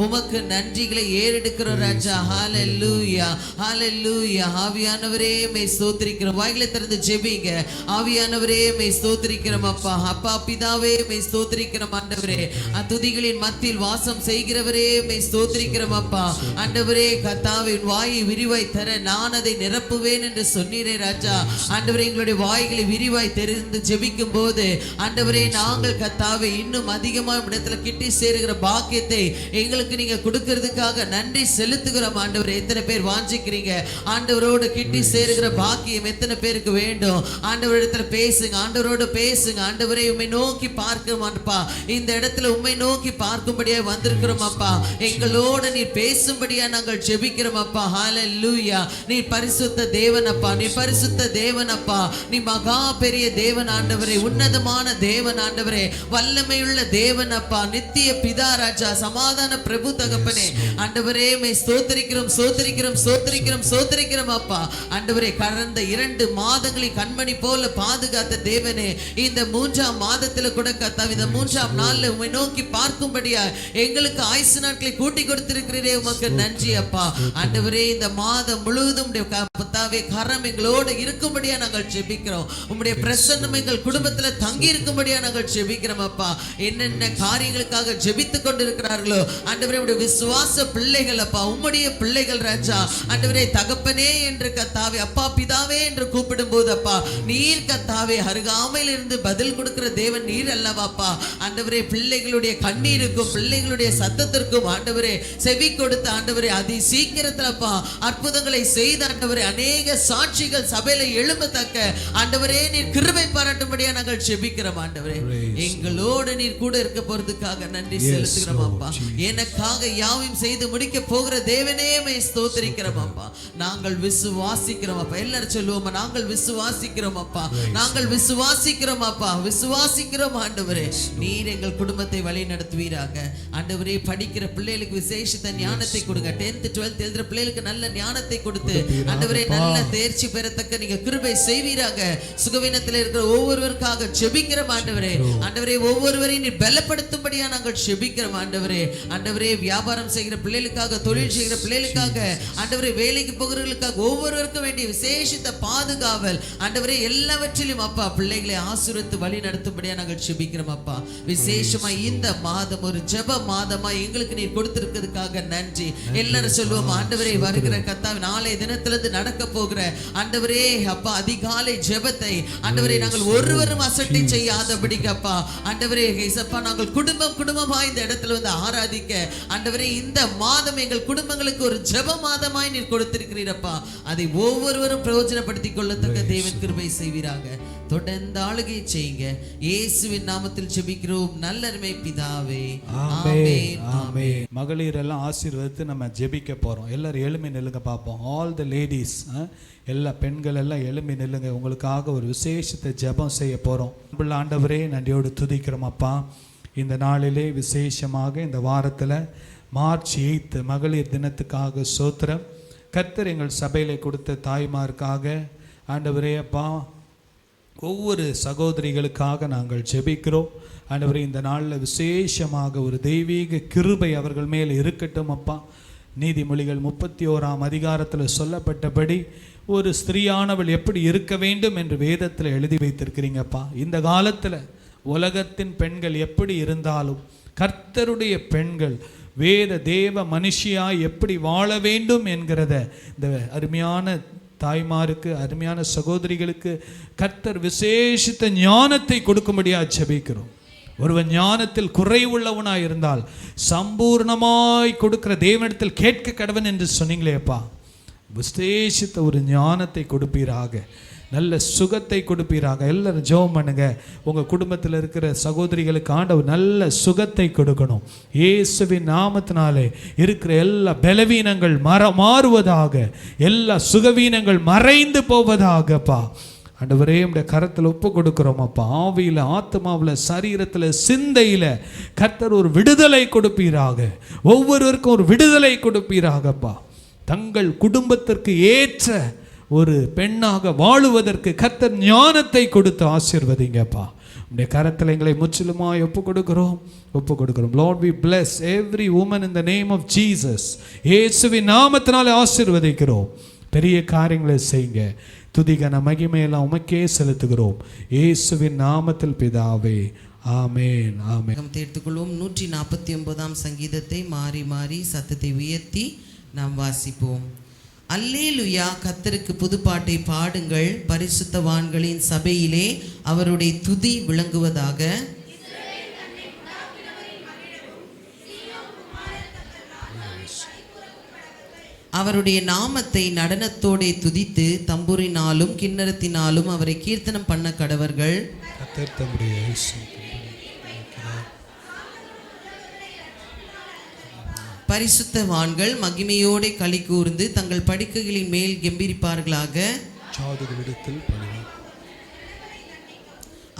உமக்கு நன்றிகளை ஏறெடுக்கிறோம் ராஜா. ஹalleluya, ஹalleluya. ஆவியானவரே மே ஸ்தோத்திரிக்கிறோம். வாய்களை திறந்து ஜெபிங்க. ஆவியானவரே மே ஸ்தோத்திரிக்கிறோம் அப்பா. அப்பா பிதாவே மே ஸ்தோத்திரிக்கிறோம் ஆண்டவரே. துதிகளின் மத்தியில் வாசம் செய்கிறவரே மே ஸ்தோத்திரிக்கிறோம் அப்பா. ஆண்டவரே கர்த்தாவின் வாயை விரிவாய் தர நான் அதை நிரப்புவேன் என்று சொன்னீரே ராஜா. ஆண்டவரே எங்களுடைய வாய்களை விரிவாய் தெரிந்து ஜெபிக்கும் போது ஆண்டவரே நாங்கள் கர்த்தாவே இன்னும் அதிகமாக இடத்துல கிட்டி சேருகிற பாக்கியத்தை எங்களுக்கு நீங்க கொடுக்கிறதுக்காக நன்றி செலுத்துகிறோம் ஆண்டவரே. எத்தனை பேர் வாஞ்சிக்கிறீங்க ஆண்டவரோடு கிட்டி சேருகிற பாக்கியம்? எத்தனை பேருக்கு வேண்டும்? ஆண்டவர் இடத்துல பேசுங்க, ஆண்டவரோடு பேசுங்க. ஆண்டவரே உம்மை நோக்கி பார்க்கிறோம்ப்பா. இந்த இடத்துல உம்மை நோக்கி பார்க்கும்படியா வந்திருக்கிறோம் அப்பா. எங்களோட நீர் பேசும்படியா நாங்கள் ஜெபிக்கிறோம் அப்பா. ஹalleluya. நீ பரிசுத்த தேவன் அப்பா, நீ பரிசுத்த தேவன் அப்பா. நீ மகா பெரிய தேவன் ஆண்டவரே, உன்னதமான தேவன் ஆண்டவரே, வல்லமையுள்ள தேவன் அப்பா, நித்திய பிதா ராஜா, சமாதான பிரபு தகப்பனே. ஆண்டவரே மே ஸ்தோத்திரிக்கிறோம், ஸ்தோத்திரிக்கிறோம், ஸ்தோத்திரிக்கிறோம், ஸ்தோத்திரிக்கிறோம் அப்பா. ஆண்டவரே கடந்த 2 மாதங்களை கண்மணி போல பாதுகாத்த தேவனே, இந்த 3ஆம் மாதத்துல கூட கர்த்தாவே இந்த 3ஆம் நாள்ல உம்மை நோக்கி பார்க்கும்படியா எங்களுக்கு ஆயுசு நாட்களை கூட்டி கொடுத்திருக்கிறீரே, உமக்கு நன்றி அப்பா. ஆண்டவரே இந்த மாதம் முழுவதும் கர்த்தாவே கரம் எங்களோடு இருக்கும்படியா நாங்கள் ஜெபிக்கிறோம். உம்முடைய பிரசன்னம் எங்கள் குடும்பத்துல தங்கி இருக்கும்படியா நாங்கள் ஜெபிக்கிறோம் அப்பா. என்னென்ன காரியங்களுக்காக ஜெபித்துக் கொண்டிருக்கிறார்களோ ஆண்டவரே உம்முடைய விசுவாச பிள்ளைகள் அப்பா, உம்முடைய பிள்ளைகள் ராஜா. ஆண்டவரே தகப்பனே என்று கர்த்தாவே, அப்பா பிதாவே என்று கூப்பிடும் போது அப்பா நீர் கர்த்தாவே அருகாமையில் இருந்து பதில் கொடுக்கிற தேவன் நீர் அல்லவாப்பா. ஆண்டவரே பிள்ளைகளுடைய கண்ணீருக்கும் பிள்ளைகளுடைய சத்தத்திற்கும் ஆண்டவரே செவி கொடுத்த ஆண்டவரே அதி சீக்கிரத்திலப்பா அற்புதங்களை செய்த ஆண்டவரே அநேக சாட்சிகள் சபையில எழும்பத்தக்க ஆண்டவரே நீர் கிருபை பாராட்டும்படியா நாங்கள் ஜெபிக்கிறோம் ஆண்டவரே. எங்களோடு நீர் கூட இருக்க போறதுக்காக நன்றி செலுத்துகிறோம் அப்பா. எனக்காக யாவையும் செய்து முடிக்க போகிற தேவனே மே ஸ்தோத்திரிக்கிறோம் அப்பா. நாங்கள் விசுவாசிக்கிறோம் அப்பா. எல்லாரும் சொல்லுவோம், நாங்கள் விசுவாசிக்கிறோம் அப்பா, நாங்கள் விசுவாசிக்கிறோம் அப்பா, விசுவாசிக்கிறோம் ஆண்டவரே. நீர் எங்கள் குடும்பத்தை வழி நடத்துவீராக ஆண்டவரே. படிக்கிற பிள்ளைகளுக்கு விசேஷத்த ஞானத்தை கொடுங்க. 10th 12th எழுதுற பிள்ளைகளுக்கு நல்ல ஞானத்தை கொடுத்து ஆண்டவரே நல்ல தேர்ச்சி பெறத்தக்க நீங்க கிருபை செய்வீராக. சுகவீனத்தில் இருக்கிற ஒவ்வொருவருக்காக ஜெபிக்கிறோம் ஆண்டவரே. ஆண்டவரே ஒவ்வொருவரையும் நீர் பலப்படுத்தும்படியா நாங்கள் ஜெபிக்கிறோம் ஆண்டவரே. ஆண்டவரே வியாபாரம் செய்கிற பிள்ளைகளுக்காக, தொழில் செய்கிற பிள்ளைகளுக்காக, ஆண்டவரே வேலைக்கு போகிறவர்களுக்காக ஒவ்வொருவருக்கும் வேண்டிய விசேஷித்த பாதுகாவல் ஆண்டவரே எல்லாவற்றிலும் அப்பா பிள்ளைகளை ஆசீர்வதித்து வழி நடத்தும்படியா நாங்கள் ஜெபிக்கிறோம் அப்பா. விசேஷமா இந்த மாதம் ஒரு ஜெப மாதமா எங்களுக்கு நீர் கொடுத்திருக்கிறதுக்காக நன்றி. எல்லாரும் சொல்லுவோம் ஆண்டவரே வருகிற கர்த்தாவே நாளை தினத்திலிருந்து நடக்க போகிற ஆண்டவரே அப்பா அதிகாலை ஜெபத்தை ஆண்டவரே நாங்கள் ஒருவரும் அசட்டை செய்யாதபடிக்கு அப்பா ஆண்டவரே இயேசப்பா நாங்கள் குடும்பமா இந்த இடத்துல வந்து ஆராதிக்க ஆண்டவரே இந்த மாதம் எங்கள் குடும்பங்களுக்கு ஒரு ஜெப மாதமாய் நீர் கொடுத்திருக்கிறீரப்பா. அதை ஒவ்வொருவரும் பிரயோஜனப்படுத்திக் கொள்ளத்தக்க தேவன் கிருபை செய்வீராக. தொடர்ந்து ஆளுகை செய்யுங்க. இயேசுவின் நாமத்தில் ஜெபிக்கிறோம் நல்ல அருமை பிதாவே, ஆமென், ஆமென். மகளிர் எல்லாம் ஆசீர்வதித்து நம்ம ஜெபிக்க போறோம். எல்லாரும் எழும்பி நில்லுங்க பார்ப்போம். ஆல் தி லேடிஸ், எல்லா பெண்கள் எல்லாம் எழும்பி நில்லுங்க. உங்களுக்காக ஒரு விசேஷத்தை ஜெபம் செய்ய போறோம். ஆண்டவரே நன்றியோடு துதிக்கிறோம் அப்பா. இந்த நாளிலே விசேஷமாக இந்த வாரத்தில் மார்ச் 8 மகளிர் தினத்துக்காக ஸ்தோத்திரம். கர்த்தர் எங்கள் சபையிலே கொடுத்த தாய்மாருக்காக ஆண்டவரே அப்பா ஒவ்வொரு சகோதரிகளுக்காக நாங்கள் ஜெபிக்கிறோம் ஆண்டவரே. இந்த நாளில் விசேஷமாக ஒரு தெய்வீக கிருபை அவர்கள் மேல் இருக்கட்டும் அப்பா. நீதிமொழிகள் 31ஆம் அதிகாரத்தில் சொல்லப்பட்டபடி ஒரு ஸ்திரீயானவள் எப்படி இருக்க வேண்டும் என்று வேதத்தில் எழுதி வைத்திருக்கிறீங்கப்பா. இந்த காலத்தில் உலகத்தின் பெண்கள் எப்படி இருந்தாலும் கர்த்தருடைய பெண்கள் வேத தேவ மனுஷியாய் எப்படி வாழ வேண்டும் என்கிறத இந்த அருமையான தாய்மாருக்கு, அருமையான சகோதரிகளுக்கு கர்த்தர் விசேஷித்த ஞானத்தை கொடுக்கும்படியாக ஜெபிக்கிறோம். ஒருவன் ஞானத்தில் குறைவுள்ளவனாய் இருந்தால் சம்பூர்ணமாய் கொடுக்கிற தேவனிடத்தில் கேட்க கடவன் என்று சொன்னீங்களேப்பா, விசேஷித்த ஒரு ஞானத்தை கொடுப்பீராக, நல்ல சுகத்தை கொடுப்பீராக. எல்லாரும் ஜெபம் பண்ணுங்க. உங்கள் குடும்பத்தில் இருக்கிற சகோதரிகளுக்கு ஆண்டவர் நல்ல சுகத்தை கொடுக்கணும். இயேசுவின் நாமத்தினாலே இருக்கிற எல்லா பலவீனங்கள் மாறுவதாக, எல்லா சுகவீனங்கள் மறைந்து போவதாகப்பா. ஆண்டவரே உடைய கரத்தில் ஒப்பு கொடுக்கிறோம் அப்பா. ஆவியில், ஆத்மாவில், சரீரத்தில், சிந்தையில் கர்த்தர் ஒரு விடுதலை கொடுப்பீராக. ஒவ்வொருவருக்கும் ஒரு விடுதலை கொடுப்பீராகப்பா. தங்கள் குடும்பத்திற்கு ஏற்ற ஒரு பெண்ணாக வாழுவதற்கு கர்த்தர் ஞானத்தை கொடுத்து ஆசீர்வதிங்கப்பா. உடைய கரத்தில் எங்களை முற்றிலுமாய் ஒப்பு கொடுக்கிறோம். Lord, we bless every woman in the name of Jesus. இயேசுவின் நாமத்தினாலே ஆசீர்வதிக்கிறோம். பெரிய காரியங்களை செய்யுங்க. துதிகன மகிமையெல்லாம் உமக்கே செலுத்துகிறோம். இயேசுவின் நாமத்தில் பிதாவே, ஆமென், ஆமென். தேர்த்துக்கொள்வோம். 149 சங்கீதத்தை மாறி மாறி சத்தத்தை உயர்த்தி நாம் வாசிப்போம். அல்லேலுயா, கர்த்தருக்கு புதுப்பாட்டை பாடுங்கள், பரிசுத்தவான்களின் சபையிலே அவருடைய துதி விளங்குவதாக. அவருடைய நாமத்தை நடனத்தோடே துதித்து தம்புரினாலும் கிண்ணறத்தினாலும் அவரை கீர்த்தனம் பண்ண கடவர்கள். பரிசுத்தவான்கள் மகிமையோடு களி கூர்ந்து தங்கள் படுக்கைகளின் மேல் கெம்பீரிப்பார்களாக.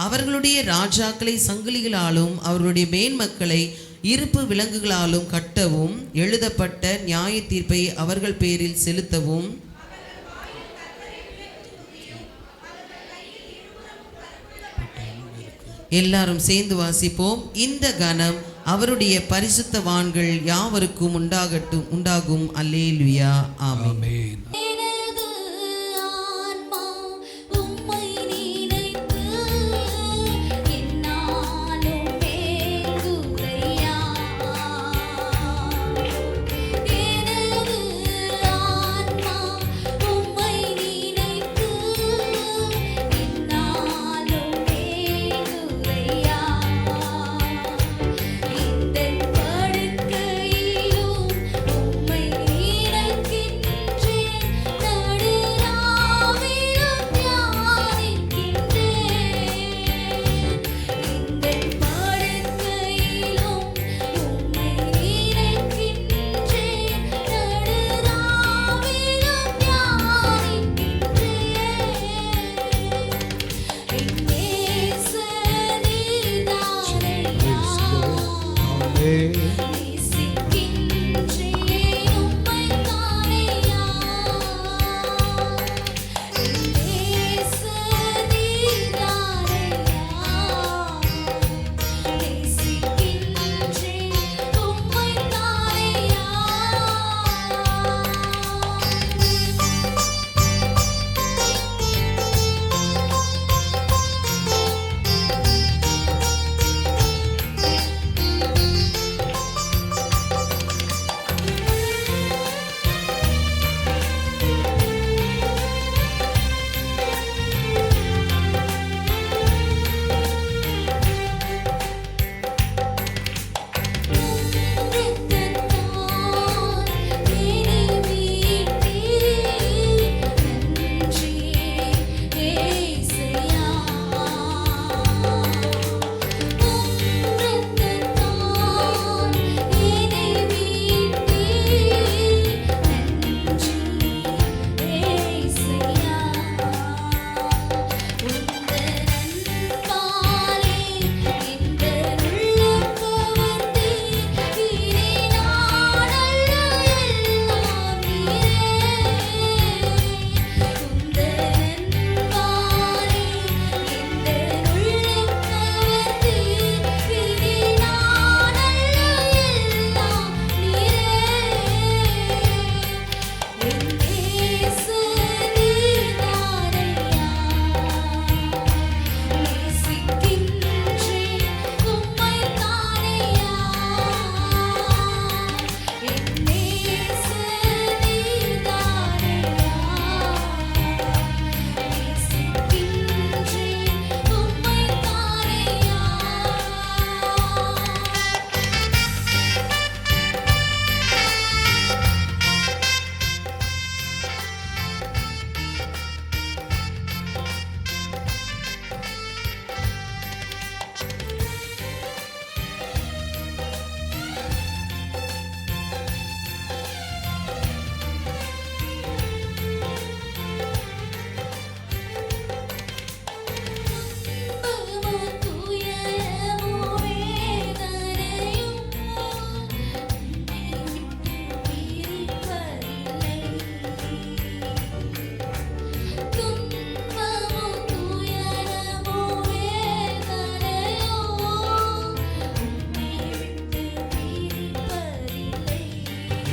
அவர்களுடைய ராஜாக்களை சங்கிலிகளாலும் அவர்களுடைய மேன்மக்களை இருப்பு விலங்குகளாலும் கட்டவும், எழுதப்பட்ட நியாய தீர்ப்பை அவர்கள் பேரில் செலுத்தவும். எல்லாரும் சேர்ந்து வாசிப்போம். இந்த கனம் அவருடைய பரிசுத்தவான்கள் யாவருக்கும் உண்டாகும். அல்லேலுயா, ஆமென்.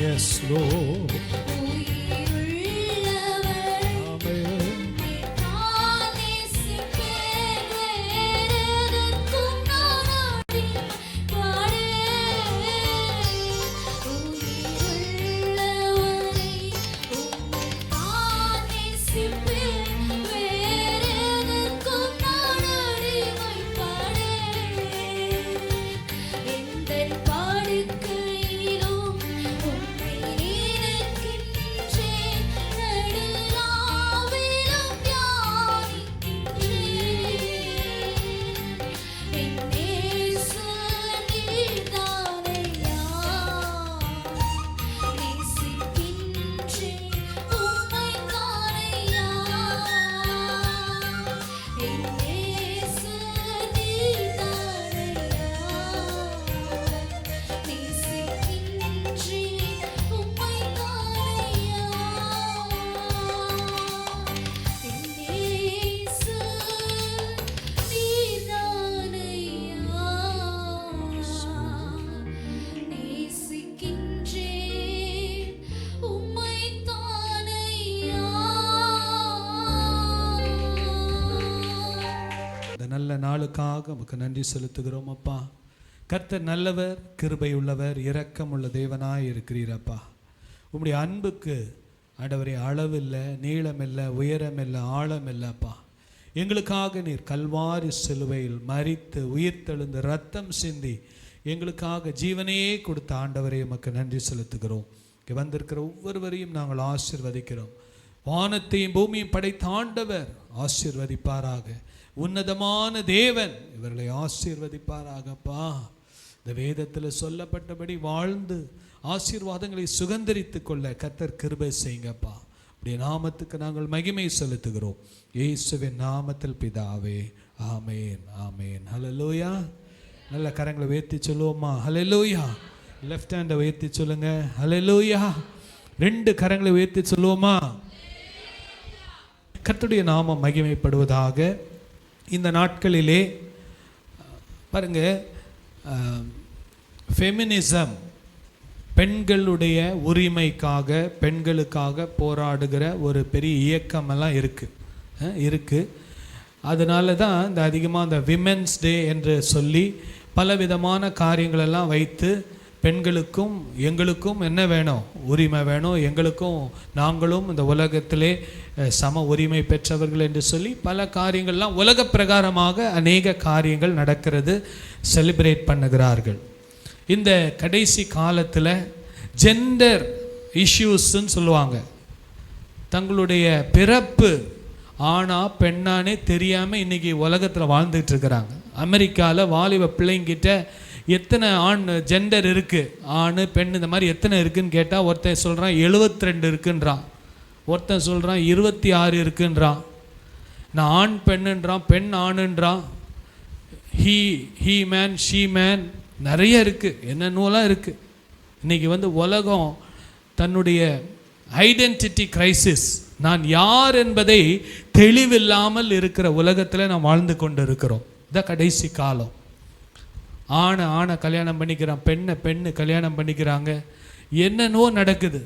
Yes, Lord. நல்ல நாளுக்காக உமக்கு நன்றி செலுத்துகிறோம் அப்பா. கர்த்தர் நல்லவர், கிருபை உள்ளவர், இரக்கம் உள்ள தேவனாய் இருக்கிறீரப்பா. உம்முடைய அன்புக்கு ஆண்டவரே அளவில்லை, நீளமில்லை, உயரமில்லை, ஆழமில்லைப்பா. எங்களுக்காக நீர் கல்வாரி சிலுவையில் மரித்து உயிர்த்தெழுந்து ரத்தம் சிந்தி எங்களுக்காக ஜீவனையே கொடுத்த ஆண்டவரே உமக்கு நன்றி செலுத்துகிறோம். இங்கே வந்திருக்கிற ஒவ்வொருவரையும் நாங்கள் ஆசீர்வதிக்கிறோம். வானத்தையும் பூமியும் படைத்த ஆண்டவர் ஆசீர்வதிப்பாராக. உன்னதமான தேவன் இவர்களை ஆசீர்வதிப்பாராகப்பா. இந்த வேதத்தில் சொல்லப்பட்டபடி வாழ்ந்து ஆசீர்வாதங்களை சுகந்தரித்து கொள்ள கர்த்தர் கிருபை செய்யுங்கப்பா. அப்படியே நாமத்துக்கு நாங்கள் மகிமை செலுத்துகிறோம். இயேசுவின் நாமத்தில் பிதாவே, ஆமேன், ஆமேன். ஹல்லேலூயா. நல்ல கரங்களை உயர்த்தி சொல்லுவோமா? ஹல்லேலூயா. லெஃப்ட் ஹேண்டை உயர்த்தி சொல்லுங்க. ஹல்லேலூயா. 2 கரங்களை உயர்த்தி சொல்லுவோமா? கர்த்தருடைய நாமம் மகிமைப்படுவதாக. இந்த நாட்களிலே பாருங்க, ஃபெமினிசம், பெண்களுடைய உரிமைக்காக பெண்களுக்காக போராடுகிற ஒரு பெரிய இயக்கமெல்லாம் இருக்குது. அதனால தான் இந்த அதிகமாக இந்த விமென்ஸ் டே என்று சொல்லி பலவிதமான காரியங்களெல்லாம் வைத்து பெண்களுக்கும் எங்களுக்கும் என்ன வேணும்? உரிமை வேணும். எங்களுக்கும் நாங்களும் இந்த உலகத்திலே சம உரிமை பெற்றவர்கள் என்று சொல்லி பல காரியங்கள்லாம் உலக பிரகாரமாக அநேக காரியங்கள் நடக்கிறது, செலிப்ரேட் பண்ணுகிறார்கள். இந்த கடைசி காலத்தில் ஜெண்டர் இஷ்யூஸ்ன்னு சொல்லுவாங்க. தங்களுடைய பிறப்பு ஆணா பெண்ணானே தெரியாமல் இன்றைக்கி உலகத்தில் வாழ்ந்துட்டு இருக்கிறாங்க. அமெரிக்காவில் வாலிப பிள்ளைங்கிட்ட எத்தனை ஜெண்டர் இருக்குது, ஆண் பெண் இந்த மாதிரி எத்தனை இருக்குதுன்னு கேட்டால் ஒருத்தன் சொல்கிறான் 72 இருக்குன்றான், ஒருத்தன் சொல்கிறான் 26 இருக்குன்றான். நான் ஆண் பெண்ணுன்றான், பெண் ஆணுன்றான், ஹீ மேன், ஷீ மேன், நிறைய இருக்குது, என்னென்னலாம் இருக்குது. இன்றைக்கி உலகம் தன்னுடைய ஐடென்டிட்டி கிரைசிஸ், நான் யார் என்பதை தெளிவில்லாமல் இருக்கிற உலகத்தில் நாம் வாழ்ந்து கொண்டு இருக்கிறோம். இதான் கடைசி காலம். ஆணை கல்யாணம் பண்ணிக்கிறான், பெண்ணை கல்யாணம் பண்ணிக்கிறாங்க, என்னென்னோ நடக்குது.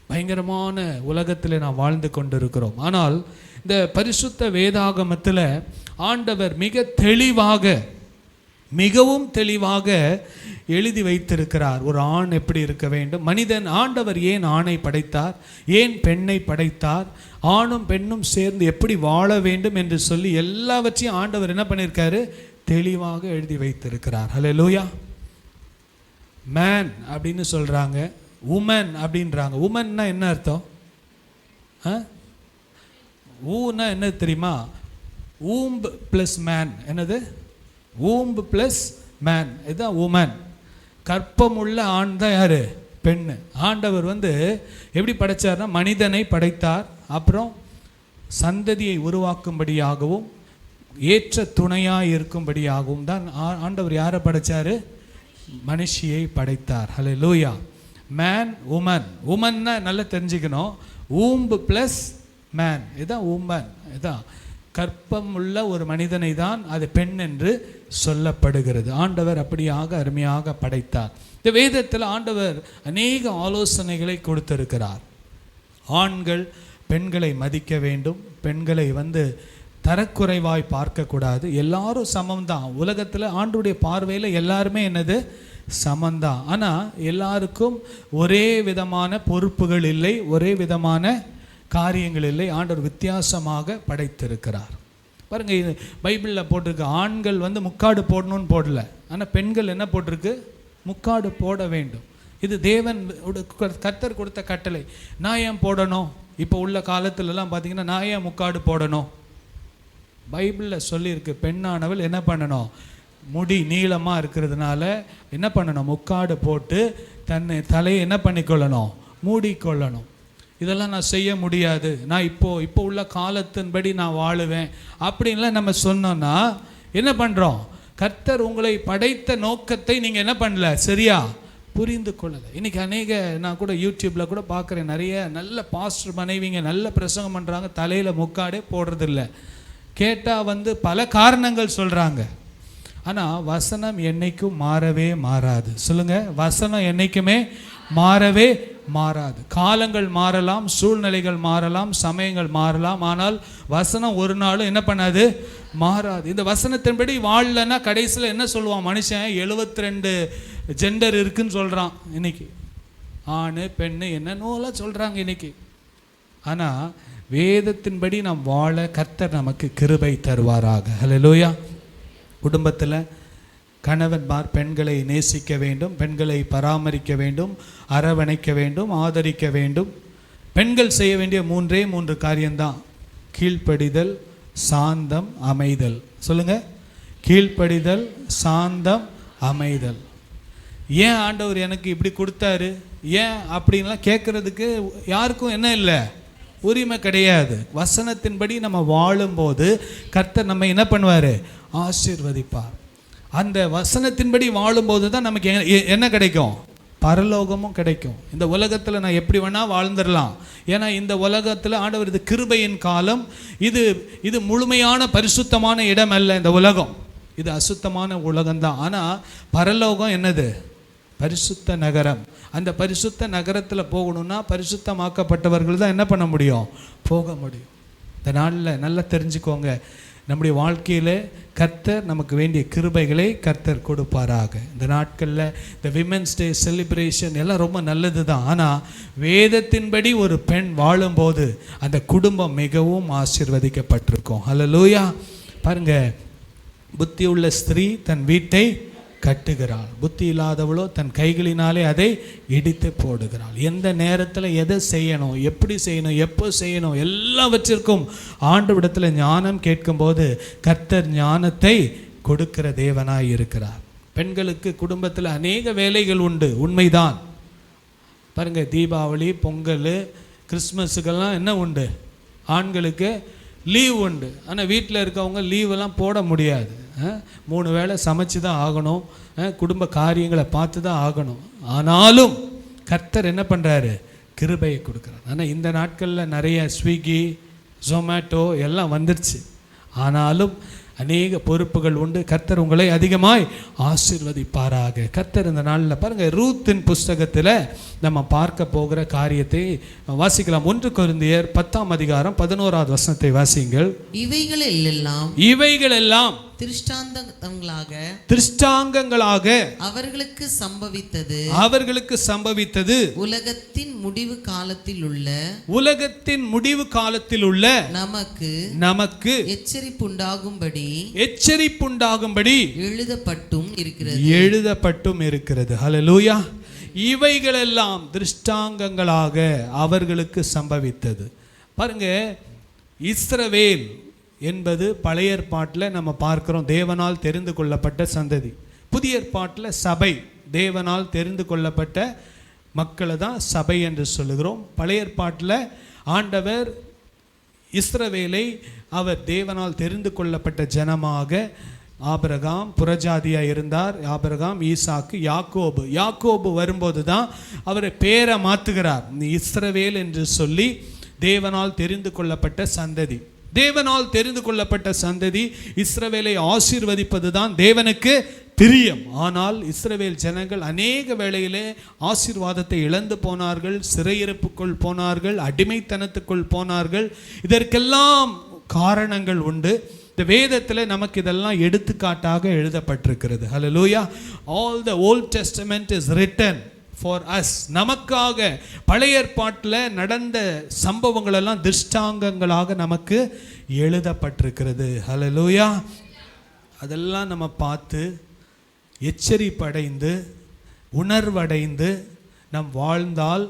பயங்கரமான உலகத்தில் நாம் வாழ்ந்து கொண்டு இருக்கிறோம். ஆனால் இந்த பரிசுத்த வேதாகமத்தில் ஆண்டவர் மிகவும் தெளிவாக எழுதி வைத்திருக்கிறார். ஒரு ஆண் எப்படி இருக்க வேண்டும், மனிதன், ஆண்டவர் ஏன் ஆணை படைத்தார், ஏன் பெண்ணை படைத்தார், ஆணும் பெண்ணும் சேர்ந்து எப்படி வாழ வேண்டும் என்று சொல்லி எல்லாவற்றையும் ஆண்டவர் என்ன பண்ணியிருக்காரு? தெளிவாக எழுதி வைத்திருக்கிறார். ஹல்லேலூயா. மேன் அப்படின்னு சொல்கிறாங்க, உமன் அப்படின்றாங்க. உமன்னா என்ன அர்த்தம்? ஊன்னா என்ன தெரியுமா? ஊம்பு ப்ளஸ் மேன். என்னது? ஊம்பு ப்ளஸ் மேன், இதுதான் உமன். கற்பமுள்ள ஆண் தான் யார்? பெண்ணு. ஆண்டவர் எப்படி படைத்தார்னா மனிதனை படைத்தார், அப்புறம் சந்ததியை உருவாக்கும்படியாகவும் ஏற்ற துணையாக இருக்கும்படியாகவும் தான் ஆண்டவர் யாரை படைத்தார்? மனுஷியை படைத்தார். ஹல்லேலூயா. Man, woman. உமன்னா நல்லா தெரிஞ்சுக்கணும், ஊம்பு ப்ளஸ் மேன், இதுதான் உமன். இதுதான் கற்பம் உள்ள ஒரு மனிதனை தான் அது பெண் என்று சொல்லப்படுகிறது. ஆண்டவர் அப்படியாக அருமையாக படைத்தார். இந்த வேதத்தில் ஆண்டவர் அநேக ஆலோசனைகளை கொடுத்திருக்கிறார். ஆண்கள் பெண்களை மதிக்க வேண்டும், பெண்களை தரக்குறைவாய் பார்க்கக்கூடாது, எல்லாரும் சமம்தான். உலகத்தில் ஆண்டுடைய பார்வையில் எல்லாருமே என்னது சமந்தான். ஆனால் எல்லாருக்கும் ஒரே விதமான பொறுப்புகள் இல்லை, ஒரே விதமான காரியங்கள் இல்லை. ஆண்டவர் வித்தியாசமாக படைத்திருக்கிறார். பாருங்க, இது பைபிளில் போட்டிருக்கு, ஆண்கள் முக்காடு போடணும்னு போடல, ஆனால் பெண்கள் என்ன போட்டிருக்கு, முக்காடு போட வேண்டும். இது தேவன் கர்த்தர் கொடுத்த கட்டளை. நான் ஏன் போடணும்? இப்போ உள்ள காலத்துலலாம் பார்த்தீங்கன்னா நான் ஏன் முக்காடு போடணும்? பைபிளில் சொல்லியிருக்கு, பெண்ணானவள் என்ன பண்ணணும், முடி நீளமாக இருக்கிறதுனால என்ன பண்ணணும், முக்காடு போட்டு தன்னை தலையை என்ன பண்ணிக்கொள்ளணும், மூடிக்கொள்ளணும். இதெல்லாம் நான் செய்ய முடியாது, நான் இப்போ உள்ள காலத்தின்படி நான் வாழுவேன் அப்படின்லாம் நம்ம சொன்னோன்னா என்ன பண்ணுறோம்? கர்த்தர் உங்களை படைத்த நோக்கத்தை நீங்கள் என்ன பண்ணல, சரியா புரிந்து கொள்ளலை. இன்றைக்கி நான் கூட யூடியூப்பில் கூட பார்க்குறேன், நிறைய நல்ல பாஸ்டர் மனைவிங்க நல்ல பிரசங்கம் பண்ணுறாங்க, தலையில் முக்காடே போடுறதில்ல. கேட்டால் பல காரணங்கள் சொல்கிறாங்க. ஆனால் வசனம் என்னைக்கும் மாறவே மாறாது. சொல்லுங்கள், வசனம் என்றைக்குமே மாறவே மாறாது. காலங்கள் மாறலாம், சூழ்நிலைகள் மாறலாம், சமயங்கள் மாறலாம், ஆனால் வசனம் ஒரு நாளும் என்ன பண்ணாது, மாறாது. இந்த வசனத்தின்படி வாழலைன்னா கடைசியில் என்ன சொல்லுவான் மனுஷன், 72 ஜெண்டர் இருக்குன்னு சொல்கிறான். இன்னைக்கு ஆண் பெண்ணு என்னென்னோலாம் சொல்கிறாங்க இன்னைக்கு. ஆனால் வேதத்தின்படி நாம் வாழ கர்த்தர் நமக்கு கிருபை தருவாராக. ஹல்லேலூயா. குடும்பத்தில் கணவன்மார் பெண்களை நேசிக்க வேண்டும், பெண்களை பராமரிக்க வேண்டும், அரவணைக்க வேண்டும், ஆதரிக்க வேண்டும். பெண்கள் செய்ய வேண்டிய 3 காரியம்தான்: கீழ்ப்படிதல், சாந்தம், அமைதல். சொல்லுங்கள், கீழ்ப்படிதல், சாந்தம், அமைதல். ஏன் ஆண்டவர் எனக்கு இப்படி கொடுத்தாரு, ஏன் அப்படின்லாம் கேட்குறதுக்கு யாருக்கும் என்ன இல்லை, உரிமை கிடையாது. வசனத்தின்படி நம்ம வாழும்போது கர்த்தர் நம்ம என்ன பண்ணுவார், ஆசீர்வதிப்பார். அந்த வசனத்தின்படி வாழும்போது தான் நமக்கு என்ன கிடைக்கும், பரலோகமும் கிடைக்கும். இந்த உலகத்தில் நான் எப்படி வேணால் வாழ்ந்துடலாம், ஏன்னா இந்த உலகத்தில் ஆண்டவர் இது கிருபையின் காலம். இது முழுமையான பரிசுத்தமான இடம் அல்ல. இந்த உலகம் இது அசுத்தமான உலகம்தான். ஆனால் பரலோகம் என்னது, பரிசுத்த நகரம். அந்த பரிசுத்த நகரத்தில் போகணும்னா பரிசுத்தமாக்கப்பட்டவர்கள் தான் என்ன பண்ண முடியும், போக முடியும். இந்த நாளில் நல்லா தெரிஞ்சுக்கோங்க, நம்முடைய வாழ்க்கையில் கர்த்தர் நமக்கு வேண்டிய கிருபைகளை கர்த்தர் கொடுப்பாராக. இந்த நாட்களில் இந்த விமென்ஸ் டே செலிப்ரேஷன் எல்லாம் ரொம்ப நல்லது தான். ஆனால் வேதத்தின்படி ஒரு பெண் வாழும்போது அந்த குடும்பம் மிகவும் ஆசீர்வதிக்கப்பட்டிருக்கும். ஹல்லேலூயா. பாருங்க, புத்தியுள்ள ஸ்திரீ தன் வீட்டை கட்டுகிறாள், புத்தி இல்லாதவளோ தன் கைகளினாலே அதை இடித்து போடுகிறாள். எந்த நேரத்தில் எதை செய்யணும், எப்படி செய்யணும், எப்போ செய்யணும், எல்லாவற்றிற்கும் ஆண்டவரிடத்தில் ஞானம் கேட்கும்போது கர்த்தர் ஞானத்தை கொடுக்கிற தேவனாய் இருக்கிறார். பெண்களுக்கு குடும்பத்தில் அநேக வேலைகள் உண்டு, உண்மைதான். பாருங்க, தீபாவளி, பொங்கல், கிறிஸ்மஸுக்கெல்லாம் என்ன உண்டு, ஆண்களுக்கு லீவ் உண்டு. ஆனால் வீட்டில் இருக்கவங்க லீவெல்லாம் போட முடியாது. 3 வேளை சமைச்சு தான் ஆகணும், குடும்ப காரியங்களை பார்த்து தான் ஆகணும். ஆனாலும் கர்த்தர் என்ன பண்ணுறாரு, கிருபையை கொடுக்குறாரு. ஆனால் இந்த நாட்களில் நிறைய ஸ்விக்கி, ஜொமேட்டோ எல்லாம் வந்துருச்சு. ஆனாலும் அநேக பொறுப்புகள் உண்டு. கர்த்தர் உங்களை அதிகமாய் ஆசீர்வதிப்பாராக. கர்த்தர் இந்த நாளில் பாருங்கள், ரூத்தின் புஸ்தகத்தில் நம்ம பார்க்க போகிற காரியத்தை வாசிக்கலாம். 1 கொரிந்தியர் 10ஆம் அதிகாரம் 11ஆவது வசனத்தை வாசிங்கள். இவைகளெல்லாம் திருஷ்டாங்கங்களாக அவர்களுக்கு சம்பவித்தது உலகத்தின் முடிவு காலத்தில் உள்ள நமக்கு எச்சரிப்புண்டாகும்படி எழுதப்பட்டும் இருக்கிறது. ஹல்லேலூயா. இவைகளெல்லாம் திருஷ்டாங்கங்களாக அவர்களுக்கு சம்பவித்தது. பாருங்க, இஸ்ரவேல் என்பது பழைய ஏற்பாட்டில் நம்ம பார்க்கிறோம், தேவனால் தெரிந்து கொள்ளப்பட்ட சந்ததி. புதிய ஏற்பாட்டில் சபை, தேவனால் தெரிந்து கொள்ளப்பட்ட மக்களை தான் சபை என்று சொல்லுகிறோம். பழைய ஏற்பாட்டில் ஆண்டவர் இஸ்ரவேலை அவர் தேவனால் தெரிந்து கொள்ளப்பட்ட ஜனமாக, ஆபிரகாம் புறஜாதியாக இருந்தார். ஆபிரகாம், ஈசாக்கு, யாக்கோபு வரும்போது தான் அவரை பேரை மாற்றுகிறார். இஸ்ரவேல் என்று சொல்லி தேவனால் தெரிந்து கொள்ளப்பட்ட சந்ததி. தேவனால் தெரிந்து கொள்ளப்பட்ட சந்ததி. இஸ்ரவேலை ஆசீர்வதிப்பது தான் தேவனுக்கு பிரியம். ஆனால் இஸ்ரவேல் ஜனங்கள் அநேக வேளையிலே ஆசீர்வாதத்தை இழந்து போனார்கள், சிறையிருப்புக்குள் போனார்கள், அடிமைத்தனத்துக்குள் போனார்கள். இதற்கெல்லாம் காரணங்கள் உண்டு. இந்த வேதத்தில் நமக்கு இதெல்லாம் எடுத்துக்காட்டாக எழுதப்பட்டிருக்கிறது. Hallelujah. All the Old Testament is written for us. நமக்காக பழைய ஏற்பாட்டில் நடந்த சம்பவங்கள் எல்லாம் திருஷ்டாங்கங்களாக நமக்கு எழுதப்பட்டிருக்கிறது. ஹல்லேலூயா. அதெல்லாம் நம்ம பார்த்து எச்சரிப்படைந்து உணர்வடைந்து நாம் வாழ்ந்தால்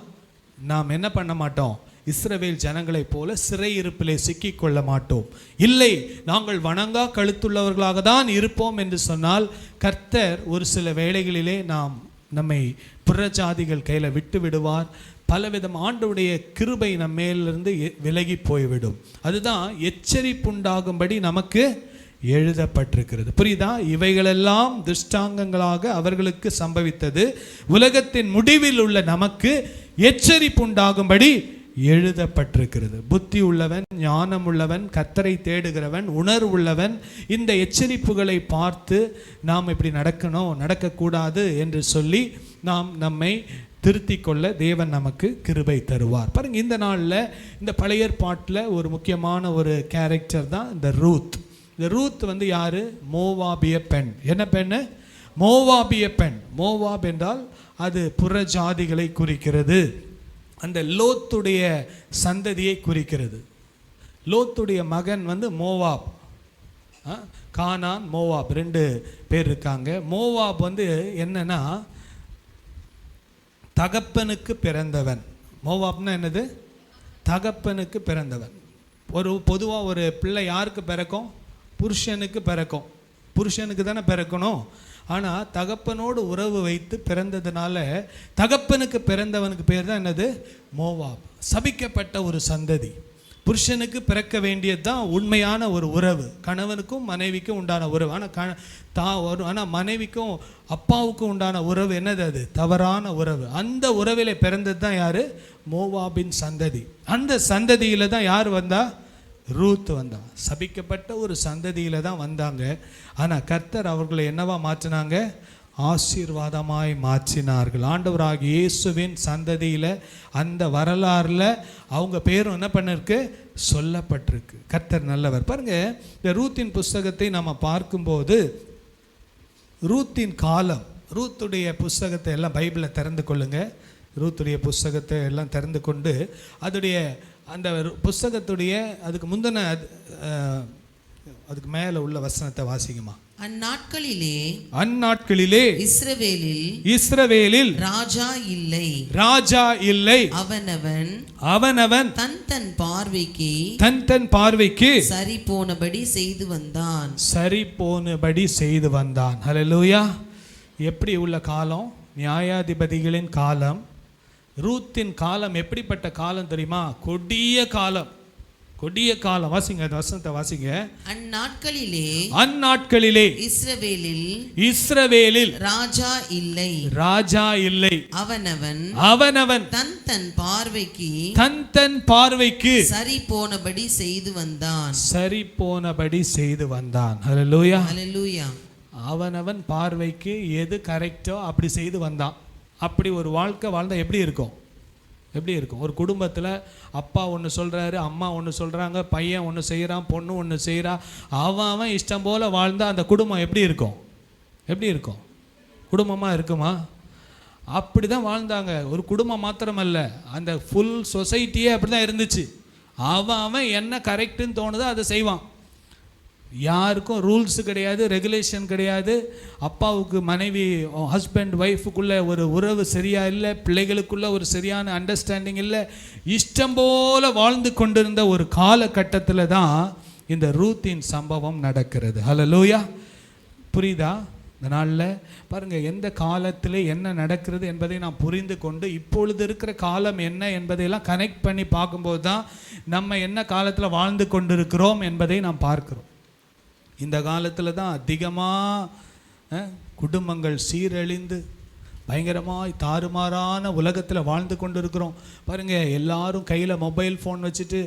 நாம் என்ன பண்ண மாட்டோம்? இஸ்ரவேல் ஜனங்களைப் போல சிறையிருப்பிலே சிக்கிக்கொள்ள மாட்டோம். இல்லை, நாங்கள் வணங்கா கழுத்துள்ளவர்களாக தான் இருப்போம் என்று சொன்னால் கர்த்தர் ஒரு சில வேளைகளிலே நம்மை புறஜாதிகள் கையில் விட்டு விடுவார். பலவிதம் ஆண்டவருடைய கிருபை நம்ம மேலிருந்து விலகி போய்விடும். அதுதான் எச்சரிப்புண்டாகும்படி நமக்கு எழுதப்பட்டிருக்கிறது. புரியுதா? இவைகளெல்லாம் திருஷ்டாங்கங்களாக அவர்களுக்கு சம்பவித்தது. உலகத்தின் முடிவில் உள்ள நமக்கு எச்சரிப்புண்டாகும்படி எழுதப்பட்டிருக்கிறது. புத்தி உள்ளவன், ஞானம் உள்ளவன், கர்த்தரை தேடுகிறவன், உணர்வுள்ளவன் இந்த எச்சரிப்புகளை பார்த்து நாம் இப்படி நடக்கணும், நடக்கக்கூடாது என்று சொல்லி நாம் நம்மை திருத்திக் கொள்ள தேவன் நமக்கு கிருபை தருவார். பாருங்க, இந்த நாளில் இந்த பழைய ஏற்பாட்டில் ஒரு முக்கியமான ஒரு கேரக்டர் தான் இந்த ரூத். இந்த ரூத் யாரு? மோவாபிய பெண். என்ன பெண்ணு? மோவாபிய பெண். மோவாப் என்றால் அது புற ஜாதிகளை குறிக்கிறது. அந்த லோத்துடைய சந்ததியை குறிக்கிறது. லோத்துடைய மகன் மோவாப். கானான், மோவாப், 2 பேர் இருக்காங்க. மோவாப் என்னன்னா தகப்பனுக்கு பிறந்தவன். மோவாப்னா என்னது? தகப்பனுக்கு பிறந்தவன். பொதுவாக ஒரு பிள்ளை யாருக்கு பிறக்கும்? புருஷனுக்கு பிறக்கும். புருஷனுக்கு தானே பிறக்கணும். ஆனால் தகப்பனோடு உறவு வைத்து பிறந்ததுனால தகப்பனுக்கு பிறந்தவனுக்கு பேர் தான் என்னது? மோவாப். சபிக்கப்பட்ட ஒரு சந்ததி. புருஷனுக்கு பிறக்க வேண்டியது தான் உண்மையான ஒரு உறவு, கணவனுக்கும் மனைவிக்கும் உண்டான உறவு. ஆனால் மனைவிக்கும் அப்பாவுக்கும் உண்டான உறவு என்னது? அது தவறான உறவு. அந்த உறவில் பிறந்தது தான் யார்? மோவாபின் சந்ததி. அந்த சந்ததியில் தான் யார் வந்தா? ரூத் வந்தா. சபிக்கப்பட்ட ஒரு சந்ததியில் தான் வந்தாங்க. ஆனால் கர்த்தர் அவர்களை என்னவா மாற்றினாங்க? ஆசீர்வாதமாய் மாற்றினார்கள். ஆண்டவராகிய இயேசுவின் சந்ததியில் அந்த வரலாறில் அவங்க பேரும் என்ன பண்ணிருக்கு? சொல்லப்பட்டிருக்கு. கர்த்தர் நல்லவர். பாருங்க, இந்த ரூத்தின் புஸ்தகத்தை நம்ம பார்க்கும்போது ரூத்தின் காலம், ரூத்துடைய புஸ்தகத்தை எல்லாம் பைபிளை திறந்து கொள்ளுங்க. ரூத்துடைய புஸ்தகத்தை எல்லாம் திறந்து கொண்டு அதோடைய அந்த புஸ்தகத்துடைய அதுக்கு முந்தின அதுக்கு மேலே உள்ள வசனத்தை வாசிக்குமா? அந்நாட்களிலே இஸ்ரவேலில் ராஜா இல்லை. அவனவன் தன் பார்வைக்கு சரி போனபடி செய்து வந்தான். ஹல்லேலூயா. எப்படி உள்ள காலம்? நியாயாதிபதிகளின் காலம். ரூத்தின் காலம் எப்படிப்பட்ட காலம் தெரியுமா? கொடிய காலம். கொடிய காலம். வாசிங்க, வசனத்தை வாசிங்க. அந்நாட்களிலே இஸ்ரவேலில் ராஜா இல்லை. அவனவன் தன் பார்வைக்கு சரி போனபடி செய்து வந்தான். ஹல்லேலூயா. அவனவன் பார்வைக்கு எது கரெக்டோ அப்படி செய்து வந்தான். அப்படி ஒரு வாழ்க்கை வாழ்ந்தால் எப்படி இருக்கும்? ஒரு குடும்பத்தில் அப்பா ஒன்று சொல்கிறாரு, அம்மா ஒன்று சொல்கிறாங்க, பையன் ஒன்று செய்கிறான், பொண்ணு ஒன்று செய்கிறா. அவன் இஷ்டம் போல் வாழ்ந்தால் அந்த குடும்பம் எப்படி இருக்கும்? குடும்பமாக இருக்குமா? அப்படி தான் வாழ்ந்தாங்க. ஒரு குடும்பம் மாத்திரமல்ல, அந்த ஃபுல் சொசைட்டியே அப்படி தான் இருந்துச்சு. அவன் என்ன கரெக்டுன்னு தோணுதோ அதை செய்வான். யாருக்கும் ரூல்ஸ் கிடையாது, ரெகுலேஷன் கிடையாது. அப்பாவுக்கு மனைவி, ஹஸ்பண்ட் ஒய்ஃபுக்குள்ளே ஒரு உறவு சரியாக இல்லை, பிள்ளைகளுக்குள்ளே ஒரு சரியான அண்டர்ஸ்டாண்டிங் இல்லை. இஷ்டம் போல் வாழ்ந்து கொண்டிருந்த ஒரு காலகட்டத்தில் தான் இந்த ரூத்தின் சம்பவம் நடக்கிறது. ஹல்லேலூயா. புரியுதா? இந்த நாளில் பாருங்கள், எந்த காலத்தில் என்ன நடக்கிறது என்பதை நாம் புரிந்து கொண்டு இப்பொழுது இருக்கிற காலம் என்ன என்பதையெல்லாம் கனெக்ட் பண்ணி பார்க்கும்போது தான் நம்ம என்ன காலத்தில் வாழ்ந்து கொண்டிருக்கிறோம் என்பதை நாம் பார்க்கிறோம். இந்த காலத்தில் தான் அதிகமாக குடும்பங்கள் சீரழிந்து பயங்கரமாக தாறுமாறான உலகத்தில் வாழ்ந்து கொண்டு இருக்கிறோம். பாருங்கள், எல்லாரும் கையில் மொபைல் ஃபோன் வச்சுட்டு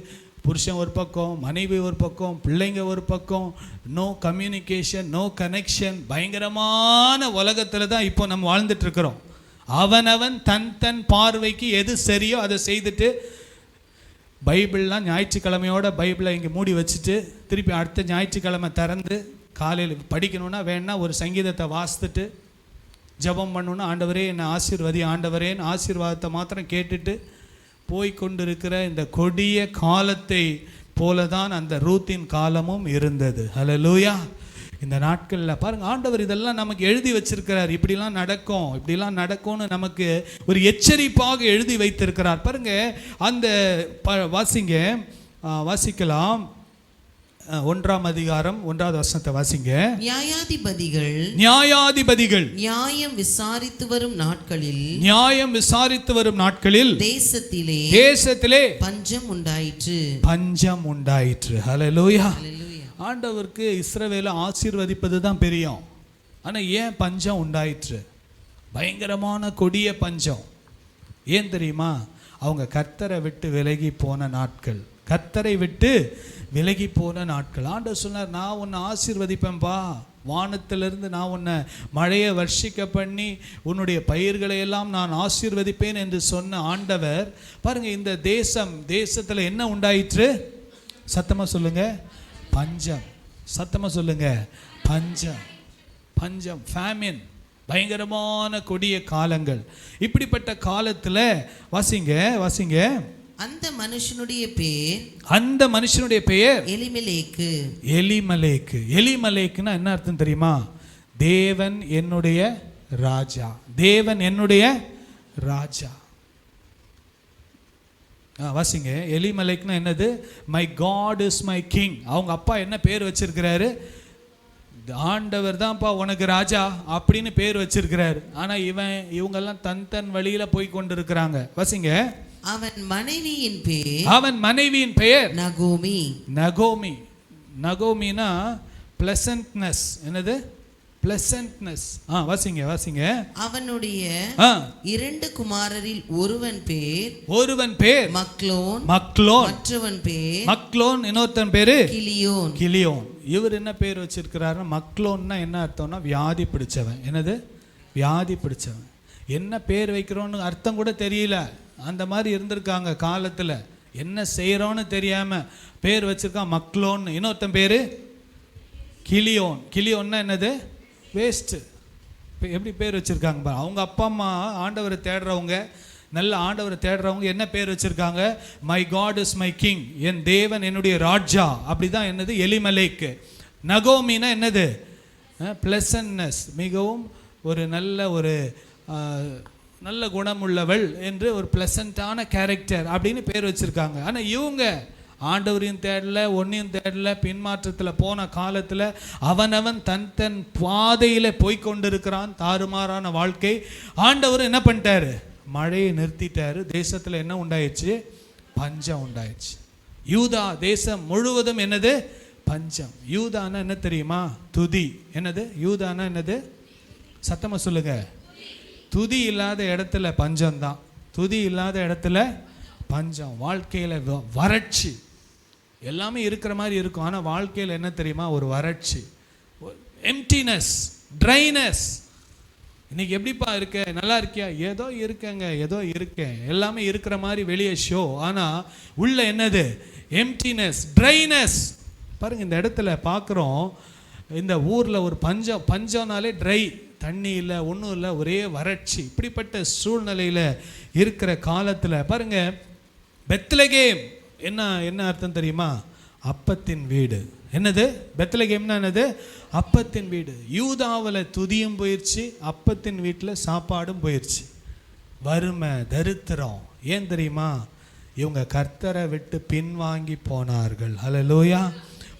புருஷன் ஒரு பக்கம், மனைவி ஒரு பக்கம், பிள்ளைங்க ஒரு பக்கம், நோ கம்யூனிகேஷன், நோ கனெக்ஷன், பயங்கரமான உலகத்தில் தான் இப்போ நம்ம வாழ்ந்துட்டு இருக்கிறோம். அவனவன் தன் பார்வைக்கு எது சரியோ அதை செய்துட்டு, பைபிள்லாம் ஞாயிற்றுக்கிழமையோட பைபிளை இங்கே மூடி வச்சுட்டு திருப்பி அடுத்த ஞாயிற்றுக்கிழமை திறந்து காலையில் படிக்கணும்னா வேணா ஒரு சங்கீதத்தை வாசித்துட்டு ஜெபம் பண்ணணும்னா ஆண்டவரே என்னை ஆசீர்வதி ஆண்டவரேன்னு ஆசீர்வாதத்தை மாத்திரம் கேட்டுட்டு போய்கொண்டிருக்கிற இந்த கொடிய காலத்தை போல தான் அந்த ரூத்தின் காலமும் இருந்தது. ஹல்லேலூயா. இந்த நாட்களில் பாருங்கள், ஆண்டவர் இதெல்லாம் நமக்கு எழுதி வச்சிருக்கிறார். இப்படிலாம் நடக்கும், இப்படிலாம் நடக்கும்னு நமக்கு ஒரு எச்சரிப்பாக எழுதி வைத்திருக்கிறார். பாருங்கள், அந்த வாசிக்கலாம் 1ஆம் அதிகாரம் 1வது வசனத்தை வாசிங்க. நியாயாதிபதிகள் நியாயம் விசாரித்து வரும் நாட்களில் தேசத்திலே பஞ்சம் உண்டாயிற்று. ஹல்லேலூயா. ஆண்டவருக்கு இஸ்ரவேலை ஆசீர்வதிப்பது தான் பெரியம். ஆனால் ஏன் பஞ்சம் உண்டாயிற்று? பயங்கரமான கொடிய பஞ்சம். ஏன் தெரியுமா? அவங்க கர்த்தரை விட்டு விலகி போன நாட்கள், கர்த்தரை விட்டு விலகி போன நாட்கள். ஆண்டவர் சொன்னார், நான் உன்னை ஆசீர்வதிப்பேன்பா, வானத்திலிருந்து நான் உன்னை மழையை வர்ஷிக்க பண்ணி உன்னுடைய பயிர்களை எல்லாம் நான் ஆசீர்வதிப்பேன் என்று சொன்ன ஆண்டவர் பாருங்க, இந்த தேசத்தில் என்ன உண்டாயிற்று? சத்தமா சொல்லுங்க, பஞ்சம். சத்தமா சொல்லுங்க, பஞ்சம், ஃபேமின், பயங்கரமான கொடிய காலங்கள். இப்படிப்பட்ட காலத்தில் வாசிங்க அந்த மனுஷனுடைய பெயர் எலிமலேக்குன்னா என்ன அர்த்தம் தெரியுமா? தேவன் என்னுடைய ராஜா, தேவன் என்னுடைய ராஜா. வாசிங்க, எலிமலேக்னா என்னது? My God is my king. அவங்க அப்பா என்ன பேர் வச்சிருக்கிறாரு? ஆண்டவர் தான்ப்பா உனக்கு ராஜா அப்படின்னு பேர் வச்சிருக்கிறாரு. ஆனா இவங்கெல்லாம் தன் வழியில போய் கொண்டிருக்கிறாங்க. வாசிங்க, அவன் மனைவியின் பெயர் நகோமினா பிளசன்ட்னஸ். என்னது? பிளசன்ட்னஸ். வாசிங்க. அவனுடைய 2 குமாரரில் ஒருவன் பேர் மக்லோன், மற்றவன் இன்னொருத்தன் பேரு கிலியோன். இவர் என்ன பேர் வச்சிருக்கிறாரு? மக்லோன்னா என்ன அர்த்தம்னா வியாதி பிடிச்சவன். என்னது? வியாதி பிடிச்சவன். என்ன பேர் வைக்கிறோன்னு அர்த்தம் கூட தெரியல, அந்த மாதிரி இருந்திருக்காங்க காலத்தில். என்ன செய்கிறோன்னு தெரியாமல் பேர் வச்சிருக்கான் மக்லோன். இன்னொருத்தன் பேர் கிலியோன்னா என்னது? வேஸ்ட்டு. எப்படி பேர் வச்சுருக்காங்க? அவங்க அப்பா அம்மா ஆண்டவரை தேடுறவங்க, நல்ல ஆண்டவரை தேடுறவங்க என்ன பேர் வச்சுருக்காங்க? My God is my king, என் தேவன் என்னுடைய ராஜா. அப்படி தான் என்னது? எலிமலேக்கு. நகோமினா என்னது? பிளசன்ட்னஸ், மிகவும் ஒரு நல்ல குணமுள்ளவள் என்று ஒரு பிளசண்டான கேரக்டர் அப்படின்னு பேர் வச்சுருக்காங்க. ஆனால் இவங்க ஆண்டவரையும் தேடல, ஒன்றையும் தேடல, பின்மாற்றத்தில் போன காலத்தில் அவனவன் தன் பாதையில் போய்கொண்டிருக்கிறான். தாறுமாறான வாழ்க்கை. ஆண்டவர் என்ன பண்ணிட்டாரு? மழையை நிறுத்திட்டாரு. தேசத்தில் என்ன உண்டாயிடுச்சு? பஞ்சம் உண்டாயிடுச்சு. யூதா தேசம் முழுவதும் என்னது? பஞ்சம். யூதானா என்ன தெரியுமா? துதி. என்னது? யூதானா என்னது? சத்தமா சொல்லுங்க. துதி இல்லாத இடத்துல பஞ்சம்தான். துதி இல்லாத இடத்துல பஞ்சம். வாழ்க்கையில் வறட்சி. எல்லாமே இருக்கிற மாதிரி இருக்கும், ஆனால் வாழ்க்கையில் என்ன தெரியுமா? ஒரு வறட்சி, எம்டினஸ், ட்ரைனஸ். இன்னைக்கு எப்படிப்பா இருக்க? நல்லா இருக்கியா? ஏதோ இருக்கேன், எல்லாமே இருக்கிற மாதிரி வெளியே ஷோ, ஆனால் உள்ள என்னது? Emptiness, dryness. பாருங்க, இந்த இடத்துல பார்க்குறோம், இந்த ஊரில் ஒரு பஞ்சம்னாலே ட்ரை, தண்ணி இல்லை, ஒன்றும் இல்லை, ஒரே வறட்சி. இப்படிப்பட்ட சூழ்நிலையில் இருக்கிற காலத்தில் பாருங்க, பெத்லகேம் என்ன அர்த்தம் தெரியுமா? அப்பத்தின் வீடு. என்னது? பெத்லகேம்னா என்னது? அப்பத்தின் வீடு. யூதாவில் துதியும் போயிடுச்சு, அப்பத்தின் வீட்டில் சாப்பாடும் போயிடுச்சு. வறுமை, தரித்திரம். ஏன் தெரியுமா? இவங்க கர்த்தரை விட்டு பின்வாங்கி போனார்கள். ஹல்லேலூயா.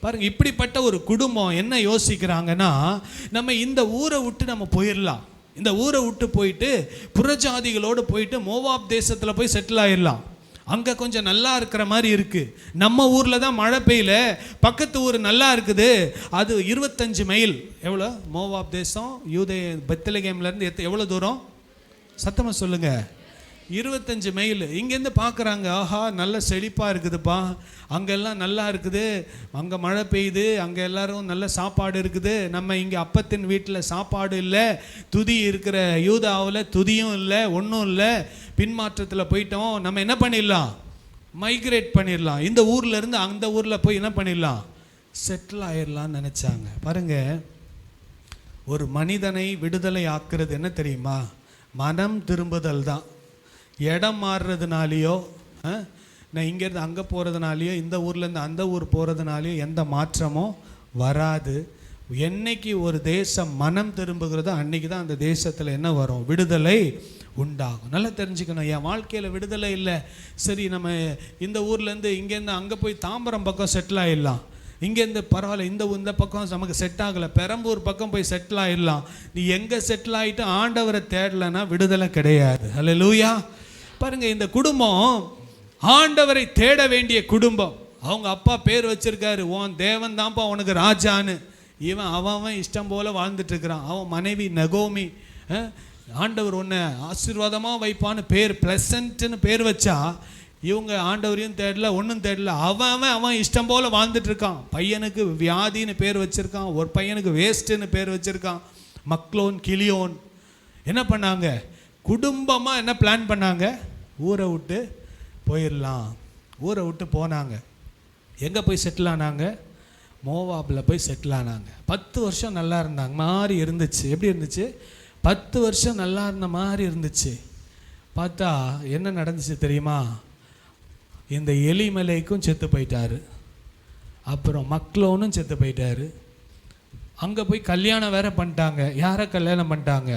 பாருங்க, இப்படிப்பட்ட ஒரு குடும்பம் என்ன யோசிக்கிறாங்கன்னா, நம்ம இந்த ஊரை விட்டு நம்ம போயிடலாம், இந்த ஊரை விட்டு போயிட்டு புறஜாதிகளோடு போயிட்டு மோவாப் தேசத்தில் போய் செட்டில் ஆயிடலாம். அங்கே கொஞ்சம் நல்லா இருக்கிற மாதிரி இருக்குது. நம்ம ஊரில் தான் மழை பெய்யல, பக்கத்து ஊர் நல்லா இருக்குது. அது 25 மைல். எவ்வளோ? மோவாப் தேசம் பெத்லகேம்லேருந்து எவ்வளோ தூரம்? சத்தமாக சொல்லுங்கள். 25 மைல். இங்கேருந்து பார்க்குறாங்க, ஆஹா நல்ல செழிப்பாக இருக்குதுப்பா, அங்கெல்லாம் நல்லா இருக்குது, அங்கே மழை பெய்யுது, அங்கே எல்லாரும் நல்ல சாப்பாடு இருக்குது. நம்ம இங்கே அப்பத்தின் வீட்டில் சாப்பாடு இல்லை, துதி இருக்கிற யூதாவில் துதியும் இல்லை, ஒன்றும் இல்லை, பின்மாற்றத்தில் போயிட்டோம். நம்ம என்ன பண்ணிடலாம்? மைக்ரேட் பண்ணிடலாம், இந்த ஊர்லேருந்து அந்த ஊரில் போய் என்ன பண்ணிடலாம்? செட்டில் ஆயிடலான்னு நினச்சாங்க. பாருங்கள், ஒரு மனிதனை விடுதலை ஆக்குறது என்ன தெரியுமா? மனம் திரும்புதல் தான். இடம் மாறுறதுனாலையோ, நான் இங்கேருந்து அங்கே போகிறதுனாலையோ, இந்த ஊர்லேருந்து அந்த ஊர் போகிறதுனாலையோ எந்த மாற்றமும் வராது. என்னைக்கு ஒரு தேசம் மனம் திரும்புகிறதோ அன்றைக்கி தான் அந்த தேசத்தில் என்ன வரும்? விடுதலை உண்டாகும். நல்லா தெரிஞ்சுக்கணும், என் வாழ்க்கையில் விடுதலை இல்லை, சரி நம்ம இந்த ஊர்லேருந்து இங்கேருந்து அங்கே போய் தாம்பரம் பக்கம் செட்டில் ஆகிடலாம், இங்கேருந்து பரவாயில்ல இந்த பக்கம் நமக்கு செட் ஆகலை, பெரம்பூர் பக்கம் போய் செட்டில் ஆகிடலாம். நீ எங்கே செட்டில் ஆகிட்டு ஆண்டவரை தேடலைன்னா விடுதலை கிடையாது. அல்லேலூயா. பாருங்கள், இந்த குடும்பம் ஆண்டவரை தேட வேண்டிய குடும்பம். அவங்க அப்பா பேர் வச்சிருக்காரு, உன் தேவன் தான்ப்பா உனக்கு ராஜான்னு. அவன் இஷ்டம் போல் வாழ்ந்துட்டு இருக்கிறான். அவன் மனைவி நகோமி, ஆண்டவர் உன்னை ஆசீர்வாதமாக வைப்பான்னு பேர், ப்ளசன்ட்னு பேர் வச்சா, இவங்க ஆண்டவரையும் தேடல, ஒன்றும் தேடல, அவன் இஷ்டம் போல் வாழ்ந்துட்டு இருக்கான். பையனுக்கு வியாதின்னு பேர் வச்சுருக்கான், ஒரு பையனுக்கு வேஸ்ட்டுன்னு பேர் வச்சுருக்கான், மக்லோன் கிளியோன். என்ன பண்ணாங்க? குடும்பமாக என்ன பிளான் பண்ணாங்க? ஊரை விட்டு போயிடலாம். ஊரை விட்டு போனாங்க. எங்கே போய் செட்டில் ஆனாங்க? மோவாபில் போய் செட்டில் ஆனாங்க. 10 வருஷம் நல்லா இருந்தாங்க மாதிரி இருந்துச்சு. எப்படி இருந்துச்சு? 10 வருஷம் நல்லா இருந்த மாதிரி இருந்துச்சு. பார்த்தா என்ன நடந்துச்சு தெரியுமா? இந்த எலிமலைக்கும் செத்து போயிட்டாரு, அப்புறம் மக்லோனும் செத்து போயிட்டாரு. அங்கே போய் கல்யாணம் வேற பண்ணிட்டாங்க. யாரை கல்யாணம் பண்ணிட்டாங்க?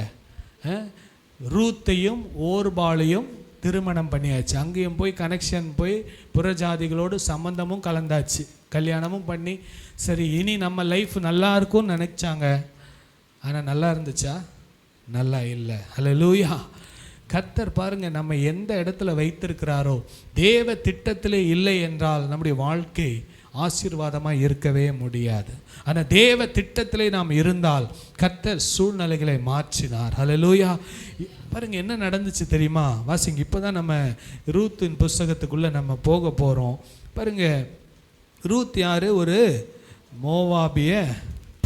ரூத்தையும் ஓர்பாலையும் திருமணம் பண்ணியாச்சு. அங்கேயும் போய் கனெக்ஷன் போய் புறஜாதிகளோடு சம்பந்தமும் கலந்தாச்சு, கல்யாணமும் பண்ணி, சரி இனி நம்ம லைஃப் நல்லா இருக்கும்னு நினைச்சாங்க. ஆனால் நல்லா இருந்துச்சா? நல்லா இல்லை. அல்லேலூயா. கர்த்தர் பாருங்க, நம்ம எந்த இடத்துல வைத்திருக்கிறாரோ, தேவ திட்டத்திலே இல்லை என்றால் நம்முடைய வாழ்க்கை ஆசீர்வாதமாக இருக்கவே முடியாது. ஆனால் தேவ திட்டத்திலே நாம் இருந்தால் கர்த்தர் சூழ்நிலைகளை மாற்றினார். அல்லேலூயா. பாருங்க என்ன நடந்துச்சு தெரியுமா? வாசிங்க. இப்போ தான் நம்ம ரூத்தின் புஸ்தகத்துக்குள்ளே நம்ம போக போகிறோம். பாருங்க, ரூத் யார்? ஒரு மோவாபிய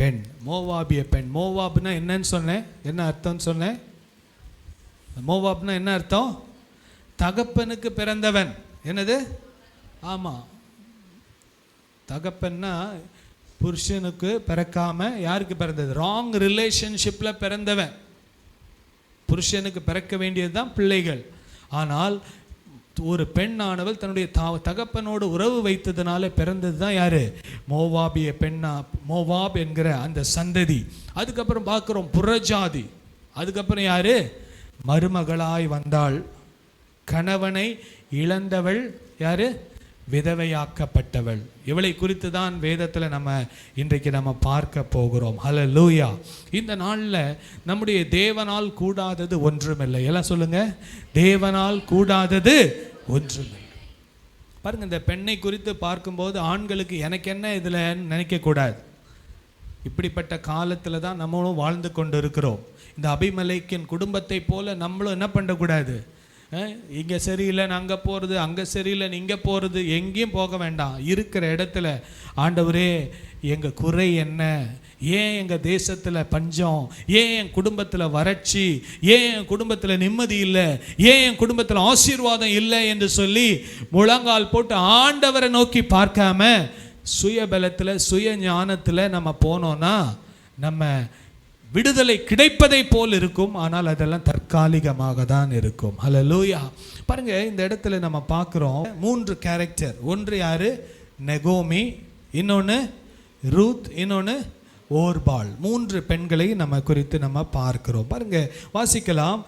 பெண். மோவாபிய பெண். மோவாப்னா என்னன்னு சொன்னேன்? என்ன அர்த்தம்னு சொன்னேன்? மோவாப்னா என்ன அர்த்தம்? தகப்பனுக்கு பிறந்தவன். என்னது? ஆமாம், தகப்பன்னா புருஷனுக்கு பிறக்காம யாருக்கு பிறந்தது? ராங் ரிலேஷன்ஷிப்பில் பிறந்தவன். புருஷனுக்கு பிறக்க வேண்டியது தான் பிள்ளைகள். ஆனால் ஒரு பெண்ணானவள் தன்னுடைய தகப்பனோடு உறவு வைத்ததுனால பிறந்தது தான் யாரு? மோவாபிய பெண்ணா, மோவாப் என்கிற அந்த சந்ததி. அதுக்கப்புறம் பார்க்குறோம் புறஜாதி. அதுக்கப்புறம் யாரு? மருமகளாய் வந்தாள். கணவனை இழந்தவள் யாரு? விதவையாக்கப்பட்டவள். இவளை குறித்து தான் வேதத்தில் நம்ம இன்றைக்கு நம்ம பார்க்க போகிறோம். ஹல்லேலூயா. இந்த நாளில் நம்முடைய தேவனால் கூடாதது ஒன்றுமில்லை. எல்லாம் சொல்லுங்க, தேவனால் கூடாதது ஒன்றுமில்லை. பாருங்க, இந்த பெண்ணை குறித்து பார்க்கும்போது ஆண்களுக்கு எனக்கு என்ன இதில் நினைக்கக்கூடாது. இப்படிப்பட்ட காலத்தில் தான் நம்மளும் வாழ்ந்து கொண்டு இருக்கிறோம். இந்த அபிமெலேக்கின் குடும்பத்தை போல நம்மளும் என்ன பண்ணக்கூடாது? இங்கே சரியில்லைன்னு அங்கே போகிறது, அங்கே சரியில்லைன்னு இங்கே போகிறது, எங்கேயும் போக வேண்டாம். இருக்கிற இடத்துல ஆண்டவரே எங்கள் குறை என்ன, ஏன் எங்கள் தேசத்தில் பஞ்சம், ஏன் என் குடும்பத்தில் வறட்சி, ஏன் என் குடும்பத்தில் நிம்மதி இல்லை, ஏன் என் குடும்பத்தில் ஆசீர்வாதம் இல்லை என்று சொல்லி முழங்கால் போட்டு ஆண்டவரை நோக்கி பார்க்காம சுயபலத்தில் சுய ஞானத்தில் நம்ம போனோன்னா நம்ம விடுதலை கிடைப்பதை போல் இருக்கும். ஆனால் அதெல்லாம் தற்காலிகமாக தான் இருக்கும். ஹல்லேலூயா. பாருங்க, இந்த இடத்துல நம்ம பார்க்குறோம் 3 கேரக்டர். ஒன்று யாரு? நெகோமி, இன்னொன்று ரூத், இன்னொன்று ஓர்பாள். 3 பெண்களை நம்ம குறித்து நம்ம பார்க்கிறோம். பாருங்க, வாசிக்கலாம்.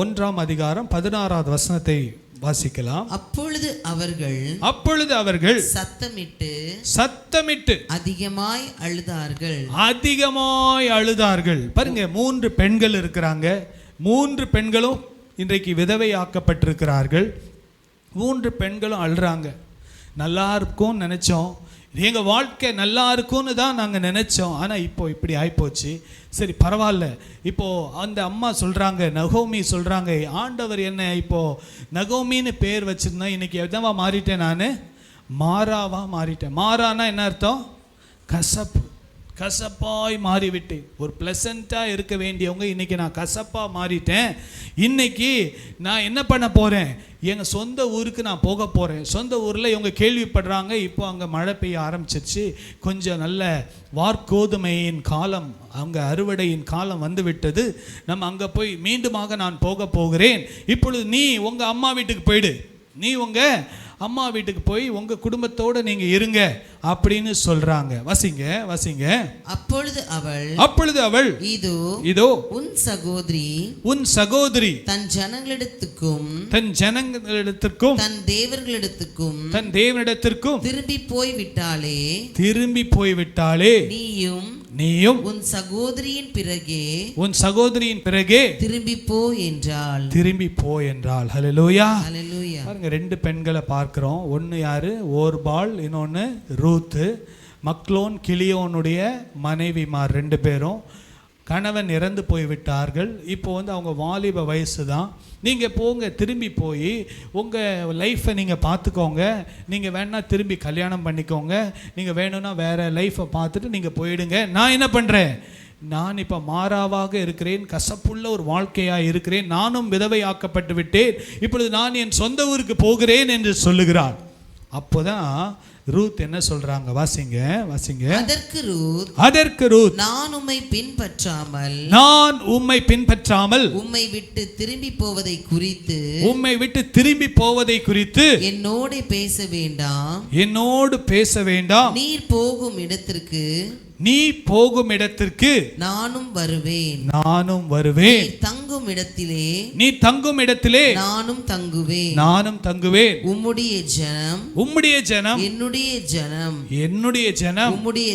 1ஆம் அதிகாரம் 16வது வசனத்தை வாசிக்கலாம். அப்பொழுது அவர்கள் சத்தமிட்டு அதிகமாய் அழுதார்கள். பாருங்க, 3 பெண்கள் இருக்கிறாங்க. 3 பெண்களும் இன்றைக்கு விதவையாக்கப்பட்டிருக்கிறார்கள். 3 பெண்களும் அழுறாங்க. நல்லா இருக்கும் நினைச்சோம், எங்கள் வாழ்க்கை நல்லா இருக்கும்னு தான் நாங்கள் நினச்சோம், ஆனால் இப்போ இப்படி ஆகிப்போச்சு. சரி பரவாயில்ல. இப்போது அந்த அம்மா சொல்கிறாங்க, நகோமி சொல்கிறாங்க, ஆண்டவர் என்ன இப்போது நகோமின்னு பேர் வச்சுருந்தா இன்றைக்கி எதவா மாறிட்டேன், நான் மாறாவாக மாறிட்டேன். மாறானா என்ன அர்த்தம்? கசப்பு. கசப்பாய் மாறிவிட்டேன். ஒரு ப்ளசண்ட்டாக இருக்க வேண்டியவங்க இன்றைக்கி நான் கசப்பாக மாறிட்டேன். இன்றைக்கி நான் என்ன பண்ண போகிறேன், எங்கள் சொந்த ஊருக்கு நான் போக போகிறேன். சொந்த ஊரில் இவங்க கேள்விப்படுறாங்க, இப்போ அங்கே மழை பெய்ய ஆரம்பிச்சிருச்சு, கொஞ்சம் நல்ல வார்கோதுமையின் காலம், அங்கே அறுவடையின் காலம் வந்து விட்டது, நம்ம அங்கே போய் மீண்டுமாக நான் போக போகிறேன். இப்பொழுது நீ உங்கள் அம்மா வீட்டுக்கு போயிடு, நீ உங்கள் அம்மா வீட்டுக்கு போய் உங்கள் குடும்பத்தோடு நீங்கள் இருங்க அப்படின்னு சொல்கிறாங்க. வசிங்க வசிங்க. அப்பொழுது அவள் இதோ உன் சகோதரி தன் ஜனங்களிடத்திற்கும் தன் தேவனிடத்திற்கும் திரும்பி போய்விட்டாளே, நீயும் உன் சகோதரியின் பிறகே திரும்பி போ என்றாள். ஹல்லேலூயா. பாருங்க, ரெண்டு பெண்களை பார்க்கிறோம். ஒன்று யாரு? ஓர்பாள், இன்னொன்று ரூத்து. மக்லோன் கிளியோனுடைய மனைவிமார் ரெண்டு பேரும். கணவன் இறந்து போய்விட்டார்கள். இப்போ அவங்க வாலிப வயசு தான். நீங்கள் போங்க, திரும்பி போய் உங்கள் லைஃப்பை நீங்கள் பார்த்துக்கோங்க. நீங்கள் வேணால் திரும்பி கல்யாணம் பண்ணிக்கோங்க, நீங்கள் வேணும்னா வேறு லைஃப்பை பார்த்துட்டு நீங்கள் போயிடுங்க. நான் என்ன பண்ணுறேன், நான் இப்போ மாறாவாக இருக்கிறேன், கசப்புள்ள ஒரு வாழ்க்கையாக இருக்கிறேன், நானும் விதவை ஆக்கப்பட்டு விட்டேன், இப்பொழுது நான் என் சொந்த ஊருக்கு போகிறேன் என்று சொல்லுகிறார். அப்போதான் ரூத் என்ன சொல்றாங்க? வாசிங்க வாசிங்க. அதற்கு ரூத் நான் உம்மை பின்பற்றாமல் உம்மை விட்டு திரும்பி போவதை குறித்து என்னோடு பேச வேண்டாம். நீ போகும் இடத்திற்கு நானும் வருவேன். நீ தங்கும் இடத்திலே நானும் தங்குவேன். உம்முடைய ஜனம் என்னுடைய ஜனம், உம்முடைய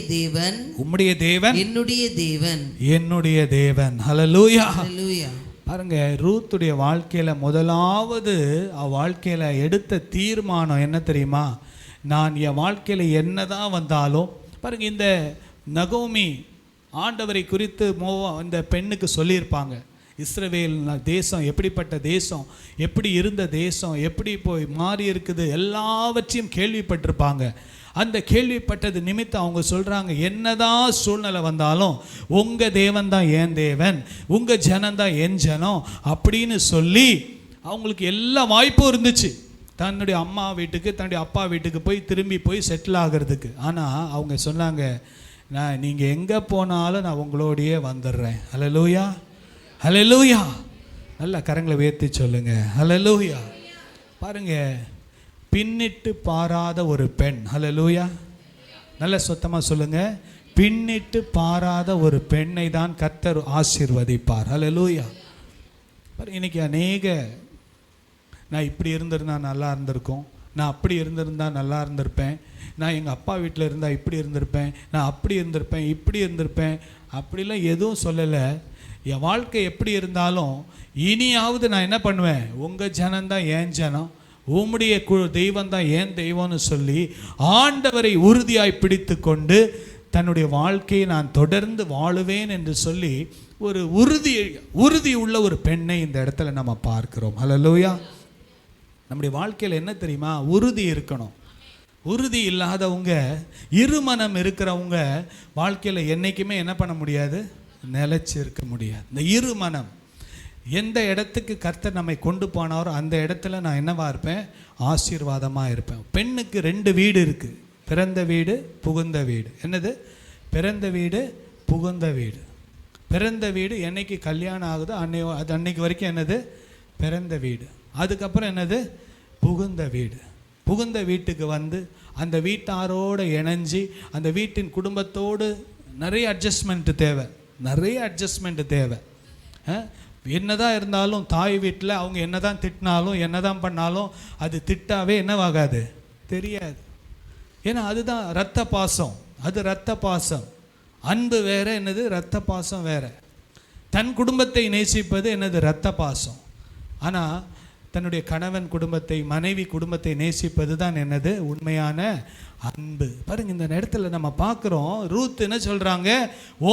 தேவன் என்னுடைய தேவன். ஹல்லேலூயா. பாருங்க, ரூத்துடைய வாழ்க்கையில முதலாவது வாழ்க்கையில எடுத்த தீர்மானம் என்ன தெரியுமா? நான் என் வாழ்க்கையில என்னதான் வந்தாலும், பாருங்க, இந்த நகோமி ஆண்டவரை குறித்து இந்த பெண்ணுக்கு சொல்லியிருப்பாங்க. இஸ்ரவேல் தேசம் எப்படிப்பட்ட தேசம், எப்படி இருந்த தேசம், எப்படி போய் மாறி இருக்குது, எல்லாவற்றையும் கேள்விப்பட்டிருப்பாங்க. அந்த கேள்விப்பட்டது நிமித்தம் அவங்க சொல்கிறாங்க, என்னதான் சூழ்நிலை வந்தாலும் உங்கள் தேவன் தான் என் தேவன், உங்கள் ஜனந்தான் என் ஜனம் அப்படின்னு சொல்லி அவங்களுக்கு எல்லா வாய்ப்பும் இருந்துச்சு தன்னுடைய அம்மா வீட்டுக்கு, தன்னுடைய அப்பா வீட்டுக்கு திரும்பி போய் செட்டில் ஆகிறதுக்கு. ஆனால் அவங்க சொன்னாங்க, நீங்கள் எங்கே போனாலும் நான் உங்களோடையே வந்துடுறேன். ஹல்லேலூயா. ஹல்லேலூயா. நல்ல கரங்களை உயர்த்தி சொல்லுங்க. ஹல்லேலூயா. பாருங்க, பின்னிட்டு பாராத ஒரு பெண். ஹல்லேலூயா. நல்ல சுத்தமாக சொல்லுங்க. பின்னிட்டு பாராத ஒரு பெண்ணை தான் கர்த்தர் ஆசீர்வதிப்பார். ஹல்லேலூயா. இன்னைக்கு அநேக, நான் இப்படி இருந்திருந்தா நல்லா இருந்திருக்கும், நான் அப்படி இருந்திருந்தா நல்லா இருந்திருப்பேன், நான் எங்கள் அப்பா வீட்டில் இருந்தால் இப்படி இருந்திருப்பேன், நான் அப்படி இருந்திருப்பேன், இப்படி இருந்திருப்பேன், அப்படிலாம் எதுவும் சொல்லலை. என் வாழ்க்கை எப்படி இருந்தாலும் இனியாவது நான் என்ன பண்ணுவேன், உங்கள் ஜனந்தான் என் ஜனம், உம்முடைய தெய்வம் தான் என் தெய்வம்னு சொல்லி ஆண்டவரை உறுதியாய் பிடித்து கொண்டு தன்னுடைய வாழ்க்கையை நான் தொடர்ந்து வாழுவேன் என்று சொல்லி ஒரு உறுதி உள்ள ஒரு பெண்ணை இந்த இடத்துல நம்ம பார்க்கிறோம். ஹல்லேலூயா. நம்முடைய வாழ்க்கையில் என்ன தெரியுமா, உறுதி இருக்கணும். உறுதி இல்லாதவங்க, இருமனம் இருக்கிறவங்க வாழ்க்கையில் என்றைக்குமே என்ன பண்ண முடியாது, நிலைச்சி இருக்க முடியாது. இந்த இருமனம், எந்த இடத்துக்கு கர்த்தர் நம்மை கொண்டு போனாரோ அந்த இடத்துல நான் என்னவா இருப்பேன், ஆசீர்வாதமாக இருப்பேன். பெண்ணுக்கு 2 வீடு இருக்குது, பிறந்த வீடு, புகுந்த வீடு. என்னது? பிறந்த வீடு, புகுந்த வீடு. பிறந்த வீடு என்னைக்கு கல்யாணம் ஆகுதோ அன்னைக்கு வரைக்கும் என்னது, பிறந்த வீடு. அதுக்கப்புறம் என்னது, புகுந்த வீடு. புகுந்த வீட்டுக்கு அந்த வீட்டாரோடு இணைஞ்சி அந்த வீட்டின் குடும்பத்தோடு நிறைய அட்ஜஸ்ட்மெண்ட்டு தேவை. என்னதான் இருந்தாலும் தாய் வீட்டில் அவங்க என்னதான் திட்டினாலும் என்னதான் பண்ணாலும் அது திட்டாவே என்னவாகாது, தெரியாது. ஏன்னா அதுதான் இரத்த பாசம். அது இரத்த பாசம். அன்பு வேற, என்னது இரத்த பாசம் வேற. தன் குடும்பத்தை நேசிப்பது என்னது, இரத்த பாசம். ஆனால் தன்னுடைய கணவன் குடும்பத்தை, மனைவி குடும்பத்தை நேசிப்பது தான் என்னது உண்மையான அன்பு. பாருங்க, இந்த இடத்துல நம்ம பார்க்குறோம், ரூத் என்ன சொல்கிறாங்க,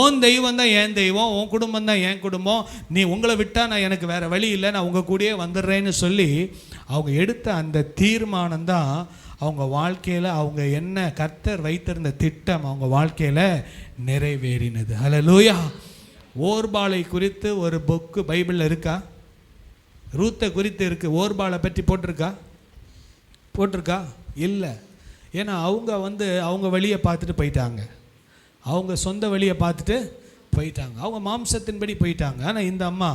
உன் தெய்வம் தான் என் தெய்வம், உன் குடும்பம் தான் என் குடும்பம், நீ உங்களை விட்டால் நான் எனக்கு வேறு வழி இல்லை, நான் உங்கள் கூடயே வந்துடுறேன்னு சொல்லி அவங்க எடுத்த அந்த தீர்மானம் தான் அவங்க வாழ்க்கையில் அவங்க என்ன கர்த்தர் வைத்திருந்த திட்டம் அவங்க வாழ்க்கையில் நிறைவேறினது. ஹல்லேலூயா. ஓர்பாலை குறித்து ஒரு புக்கு பைபிளில் இருக்கா? ரூத்தை குறித்து இருக்குது. ஓர்பாலை பற்றி போட்டிருக்கா? இல்லை. ஏன்னா அவங்க வழியை பார்த்துட்டு போயிட்டாங்க, அவங்க சொந்த வழியை பார்த்துட்டு போயிட்டாங்க, அவங்க மாம்சத்தின்படி போயிட்டாங்க. ஆனால் இந்த அம்மா,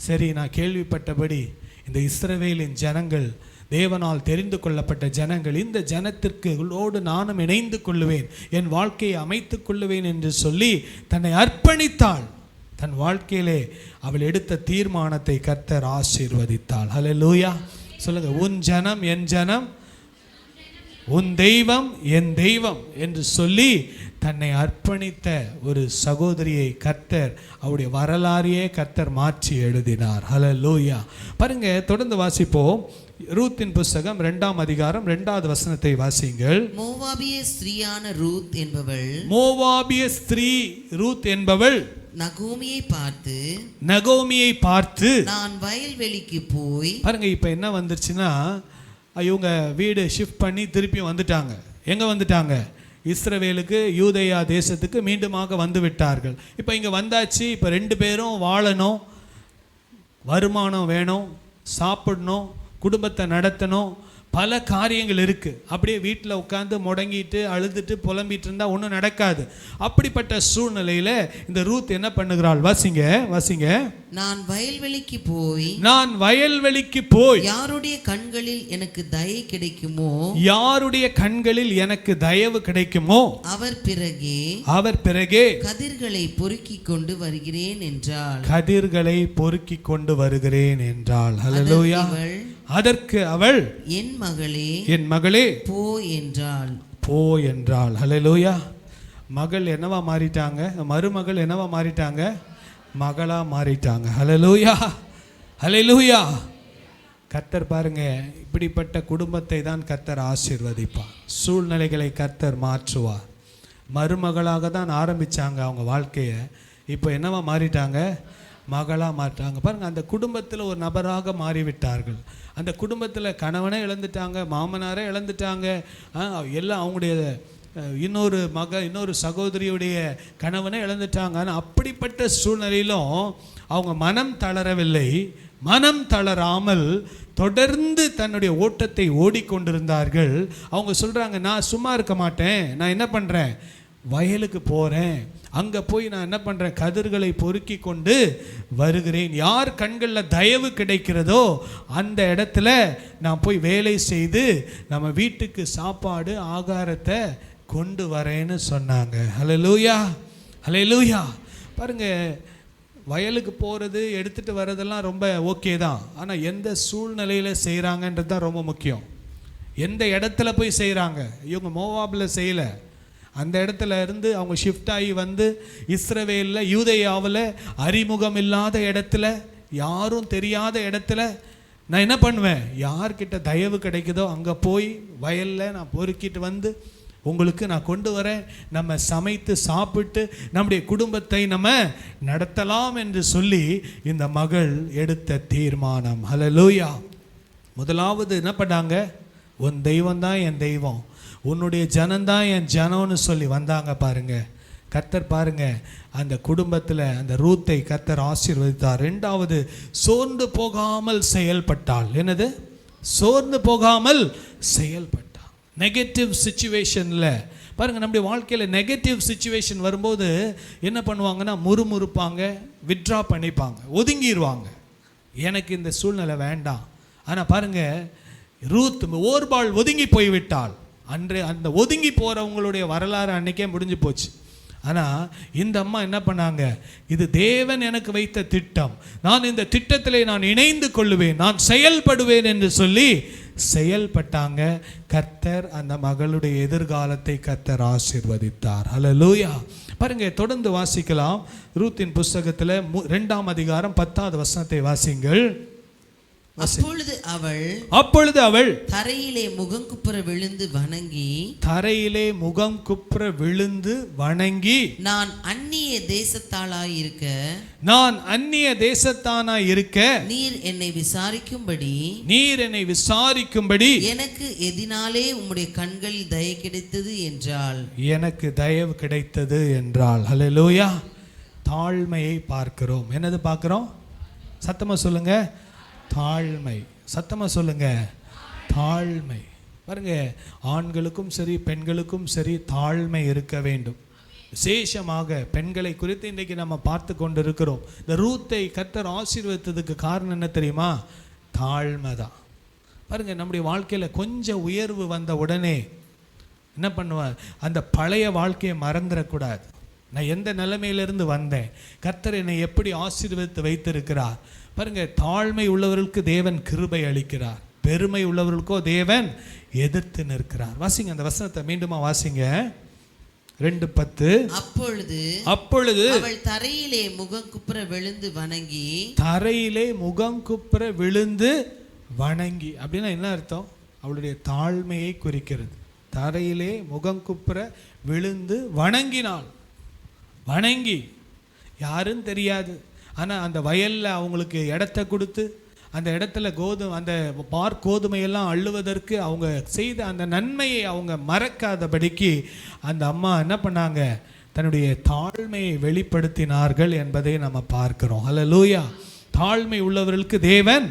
சரி, நான் கேள்விப்பட்டபடி இந்த இஸ்ரவேலின் ஜனங்கள் தேவனால் தெரிந்து கொள்ளப்பட்ட ஜனங்கள், இந்த ஜனத்திற்குள்ளோடு நானும் இணைந்து கொள்ளுவேன், என் வாழ்க்கையை அமைத்து கொள்ளுவேன் என்று சொல்லி தன்னை அர்ப்பணித்தாள். தன் வாழ்க்கையிலே அவள் எடுத்த தீர்மானத்தை கர்த்தர் ஆசீர்வதித்தாள். ஹல்லேலூயா. சொல்லுங்க, உன் ஜனம் என் ஜனம், உன் தெய்வம் என் தெய்வம் என்று சொல்லி தன்னை அர்ப்பணித்த ஒரு சகோதரியை கர்த்தர், அவருடைய வரலாறையே கர்த்தர் மாற்றி எழுதினார். ஹல்லேலூயா. பாருங்க, தொடர்ந்து வாசிப்போம். ரூத்தின் புஸ்தகம் 2ஆம் அதிகாரம் 2வது வசனத்தை வாசிங்கள். மோவாபிய ஸ்திரீயான ரூத் என்பவள், மோவாபிய ஸ்திரீ ரூத் என்பவள் நகோமியை பார்த்து நான் வயல்வெளிக்கு போய், பாருங்க, இப்ப என்ன வந்துருச்சுன்னா, இவங்க வீடு ஷிஃப்ட் பண்ணி திருப்பி வந்துட்டாங்க. எங்க வந்துட்டாங்க? இஸ்ரவேலுக்கு, யூதேயா தேசத்துக்கு மீண்டுமாக வந்து விட்டார்கள். இப்போ இங்கே வந்தாச்சு. இப்போ 2 பேரும் வாழணும், வருமானம் வேணும், சாப்பிடணும், குடும்பத்தை நடத்தணும், பல காரியங்கள் இருக்குது. அப்படியே வீட்டில் உட்காந்து முடங்கிட்டு அழுதுட்டு புலம்பிட்டு இருந்தால் ஒன்றும் நடக்காது. அப்படிப்பட்ட சூழ்நிலையில் இந்த ரூத் என்ன பண்ணுகிறாள்? வாசிங்க. நான் வயல்வெளிக்கு போய் யாருடைய கண்களில் எனக்கு தயவு கிடைக்குமோ அவர் பிறகே கதிர்களை பொறுக்கிக் கொண்டு வருகிறேன் என்றாள். ஹல்லேலூயா. அதற்கு அவள், என் மகளே போ என்றாள். ஹல்லேலூயா. மகள் என்னவா மாறிட்டாங்க? மருமகள் என்னவா மாறிட்டாங்க? மகளா மாறிட்டாங்க. ஹல்லேலூயா. கர்த்தர் பாருங்க, இப்படிப்பட்ட குடும்பத்தை தான் கர்த்தர் ஆசீர்வதிப்பார். சூழ்நிலைகளை கர்த்தர் மாற்றுவார். மருமகளாக தான் ஆரம்பிச்சாங்க அவங்க வாழ்க்கையை, இப்போ என்னவா மாறிட்டாங்க? மகளாக மாற்றாங்க. பாருங்கள், அந்த குடும்பத்தில் ஒரு நபராக மாறிவிட்டார்கள். அந்த குடும்பத்தில் கணவனே இழந்துட்டாங்க, மாமனாரே இழந்துட்டாங்க, எல்லாம் அவங்களுடைய இன்னொரு சகோதரியுடைய கணவனே இழந்துட்டாங்க. ஆனால் அப்படிப்பட்ட சூழ்நிலையிலும் அவங்க மனம் தளரவில்லை. மனம் தளராமல் தொடர்ந்து தன்னுடைய ஓட்டத்தை ஓடிக்கொண்டிருந்தார்கள். அவங்க சொல்கிறாங்க, நான் சும்மா இருக்க மாட்டேன், நான் என்ன பண்ணுறேன்? வயலுக்கு போகிறேன், அங்கே போய் நான் என்ன பண்ணுறேன்? கதிர்களை பொறுக்கி கொண்டு வருகிறேன். யார் கண்களில் தயவு கிடைக்கிறதோ அந்த இடத்துல நான் போய் வேலை செய்து நம்ம வீட்டுக்கு சாப்பாடு ஆகாரத்தை கொண்டு வரேன்னு சொன்னாங்க. ஹல்லேலூயா. பாருங்கள், வயலுக்கு போகிறது எடுத்துகிட்டு வர்றதெல்லாம் ரொம்ப ஓகே தான். ஆனால் எந்த சூழ்நிலையில் செய்கிறாங்கன்றது தான் ரொம்ப முக்கியம். எந்த இடத்துல போய் செய்கிறாங்க? இவங்க மோவாபில் செய்யலை. அந்த இடத்துல இருந்து அவங்க ஷிஃப்ட் ஆகி வந்து இஸ்ரவேலில், யூதேயாவில் அறிமுகம் இல்லாத இடத்துல, யாரும் தெரியாத இடத்துல நான் என்ன பண்ணுவேன்? யார்கிட்ட தயவு கிடைக்குதோ அங்கே போய் வயலில் நான் பொறுக்கிட்டு வந்து உங்களுக்கு நான் கொண்டு வரேன், நம்ம சமைத்து சாப்பிட்டு நம்முடைய குடும்பத்தை நம்ம நடத்தலாம் என்று சொல்லி இந்த மகள் எடுத்த தீர்மானம். ஹல்லேலூயா. முதலாவது என்ன பண்ணாங்க? உன் தெய்வம் தான் என் தெய்வம், உன்னுடைய ஜனந்தான் என் ஜனம்னு சொல்லி வந்தாங்க. பாருங்க, கர்த்தர் பாருங்க அந்த குடும்பத்தில் அந்த ரூத்தை கர்த்தர் ஆசீர்வதித்தார். 2வது, சோர்ந்து போகாமல் செயல்பட்டாள். என்னது? சோர்ந்து போகாமல் செயல்பட்டாள். நெகட்டிவ் சிச்சுவேஷனில் பாருங்கள், நம்முடைய வாழ்க்கையில் நெகட்டிவ் சிச்சுவேஷன் வரும்போது என்ன பண்ணுவாங்கன்னா, முறுமுறுப்பாங்க, வித்ட்ரா பண்ணிப்பாங்க, ஒதுங்கிடுவாங்க. எனக்கு இந்த சூழ்நிலை வேண்டாம். ஆனால் பாருங்கள், ரூத் ஓர்பாள் ஒதுங்கி போய்விட்டாள். அன்று அந்த ஒதுங்கி போகிறவங்களுடைய வரலாறு அன்றைக்கே முடிஞ்சு போச்சு. ஆனால் இந்த அம்மா என்ன பண்ணாங்க? இது தேவன் எனக்கு வைத்த திட்டம், நான் இந்த திட்டத்திலே நான் இணைந்து கொள்ளுவேன், நான் செயல்படுவேன் என்று சொல்லி செயல்பட்டாங்க. கர்த்தர் அந்த மகளுடைய எதிர்காலத்தை கர்த்தர் ஆசீர்வதித்தார். ஹல்லேலூயா. பாருங்க, தொடர்ந்து வாசிக்கலாம். ரூத்தின் புஸ்தகத்தில் 2ஆம் அதிகாரம் 10வது வசனத்தை வாசிங்கள். அப்பொழுது அவள் தரையிலே முகம் குப்புற விழுந்து வணங்கி நான் அந்நிய தேசத்தானாய் இருக்க நீர் என்னை விசாரிக்கும்படி எனக்கு எதினாலே உம்முடைய கண்களில் தயை கிடைத்தது என்றாள். எனக்கு தயவு கிடைத்தது என்றாள். ஹல்லேலூயா. தாழ்மையை பார்க்கிறோம். என்னது பார்க்கிறோம்? சத்தமா சொல்லுங்க. தாழ்மை. சத்தமா சொல்லுங்க. தாழ்மை. பாருங்க, ஆண்களுக்கும் சரி பெண்களுக்கும் சரி தாழ்மை இருக்க வேண்டும். விசேஷமாக பெண்களை குறித்து இன்றைக்கு நம்ம பார்த்து கொண்டு இருக்கிறோம். இந்த ரூத்தை கர்த்தர் ஆசீர்வதித்ததுக்கு காரணம் என்ன தெரியுமா? தாழ்மை தான். பாருங்க, நம்முடைய வாழ்க்கையில் கொஞ்சம் உயர்வு வந்த உடனே என்ன பண்ணுவார்? அந்த பழைய வாழ்க்கையை மறந்துடக்கூடாது. நான் எந்த நிலைமையிலிருந்து வந்தேன், கர்த்தர் என்னை எப்படி ஆசீர்வதித்து வைத்திருக்கிறார். பாருங்க, தாழ்மை உள்ளவர்களுக்கு தேவன் கிருபை அளிக்கிறார், பெருமை உள்ளவர்களுக்கோ தேவன் எதிர்த்து நிற்கிறார். வாசிங்க அந்த வசனத்தை மீண்டுமா வாசிங்க. 2:10. அப்பொழுது அவள் தரையிலே முகம் குப்புற விழுந்து வணங்கி. அப்படின்னா என்ன அர்த்தம்? அவளுடைய தாழ்மையை குறிக்கிறது. தரையிலே முகம் குப்புற விழுந்து வணங்கினாள். வணங்கி, யாருன்னு தெரியாது, ஆனால் அந்த வயலில் அவங்களுக்கு இடத்த கொடுத்து அந்த இடத்துல அந்த கோதுமையெல்லாம் அள்ளுவதற்கு அவங்க செய்த அந்த நன்மையை அவங்க மறக்காதபடிக்கு அந்த அம்மா என்ன பண்ணாங்க? தன்னுடைய தாழ்மையை வெளிப்படுத்தினார்கள் என்பதை நம்ம பார்க்கிறோம். ஹல்லேலூயா. தாழ்மை உள்ளவர்களுக்கு தேவன்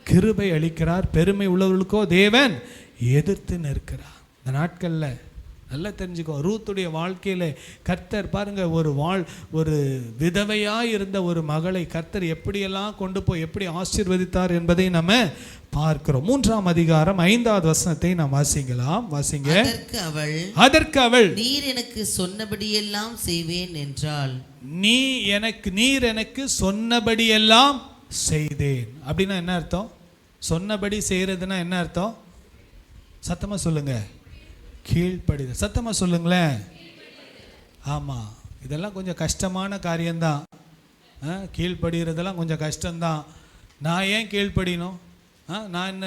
கிருபை அளிக்கிறார், பெருமை உள்ளவர்களுக்கோ தேவன் எதிர்த்து நிற்கிறார். இந்த நாட்களில் நல்லா தெரிஞ்சுக்கோ, ரூத்துடைய வாழ்க்கையில் கர்த்தர் பாருங்க, ஒரு விதவையாக இருந்த ஒரு மகளை கர்த்தர் எப்படியெல்லாம் கொண்டு போய் எப்படி ஆசீர்வதித்தார் என்பதை நம்ம பார்க்கிறோம். 3ஆம் அதிகாரம் 5வது வசனத்தை நாம் வாசிக்கலாம். வாசிங்க. அதற்கு அவள் நீர் எனக்கு சொன்னபடியெல்லாம் செய்வேன் என்றாள். நீர் எனக்கு சொன்னபடியெல்லாம் செய்தேன். அப்படின்னா என்ன அர்த்தம்? சொன்னபடி செய்யறதுன்னா என்ன அர்த்தம்? சத்தமா சொல்லுங்க. கீழ்ப்படிதல். சத்தமா சொல்லுங்களேன். ஆமா, இதெல்லாம் கொஞ்சம் கஷ்டமான காரியம்தான். கீழ்ப்படுகிறதெல்லாம் கொஞ்சம் கஷ்டம்தான். நான் ஏன் கீழ்ப்படியணும்? நான் என்ன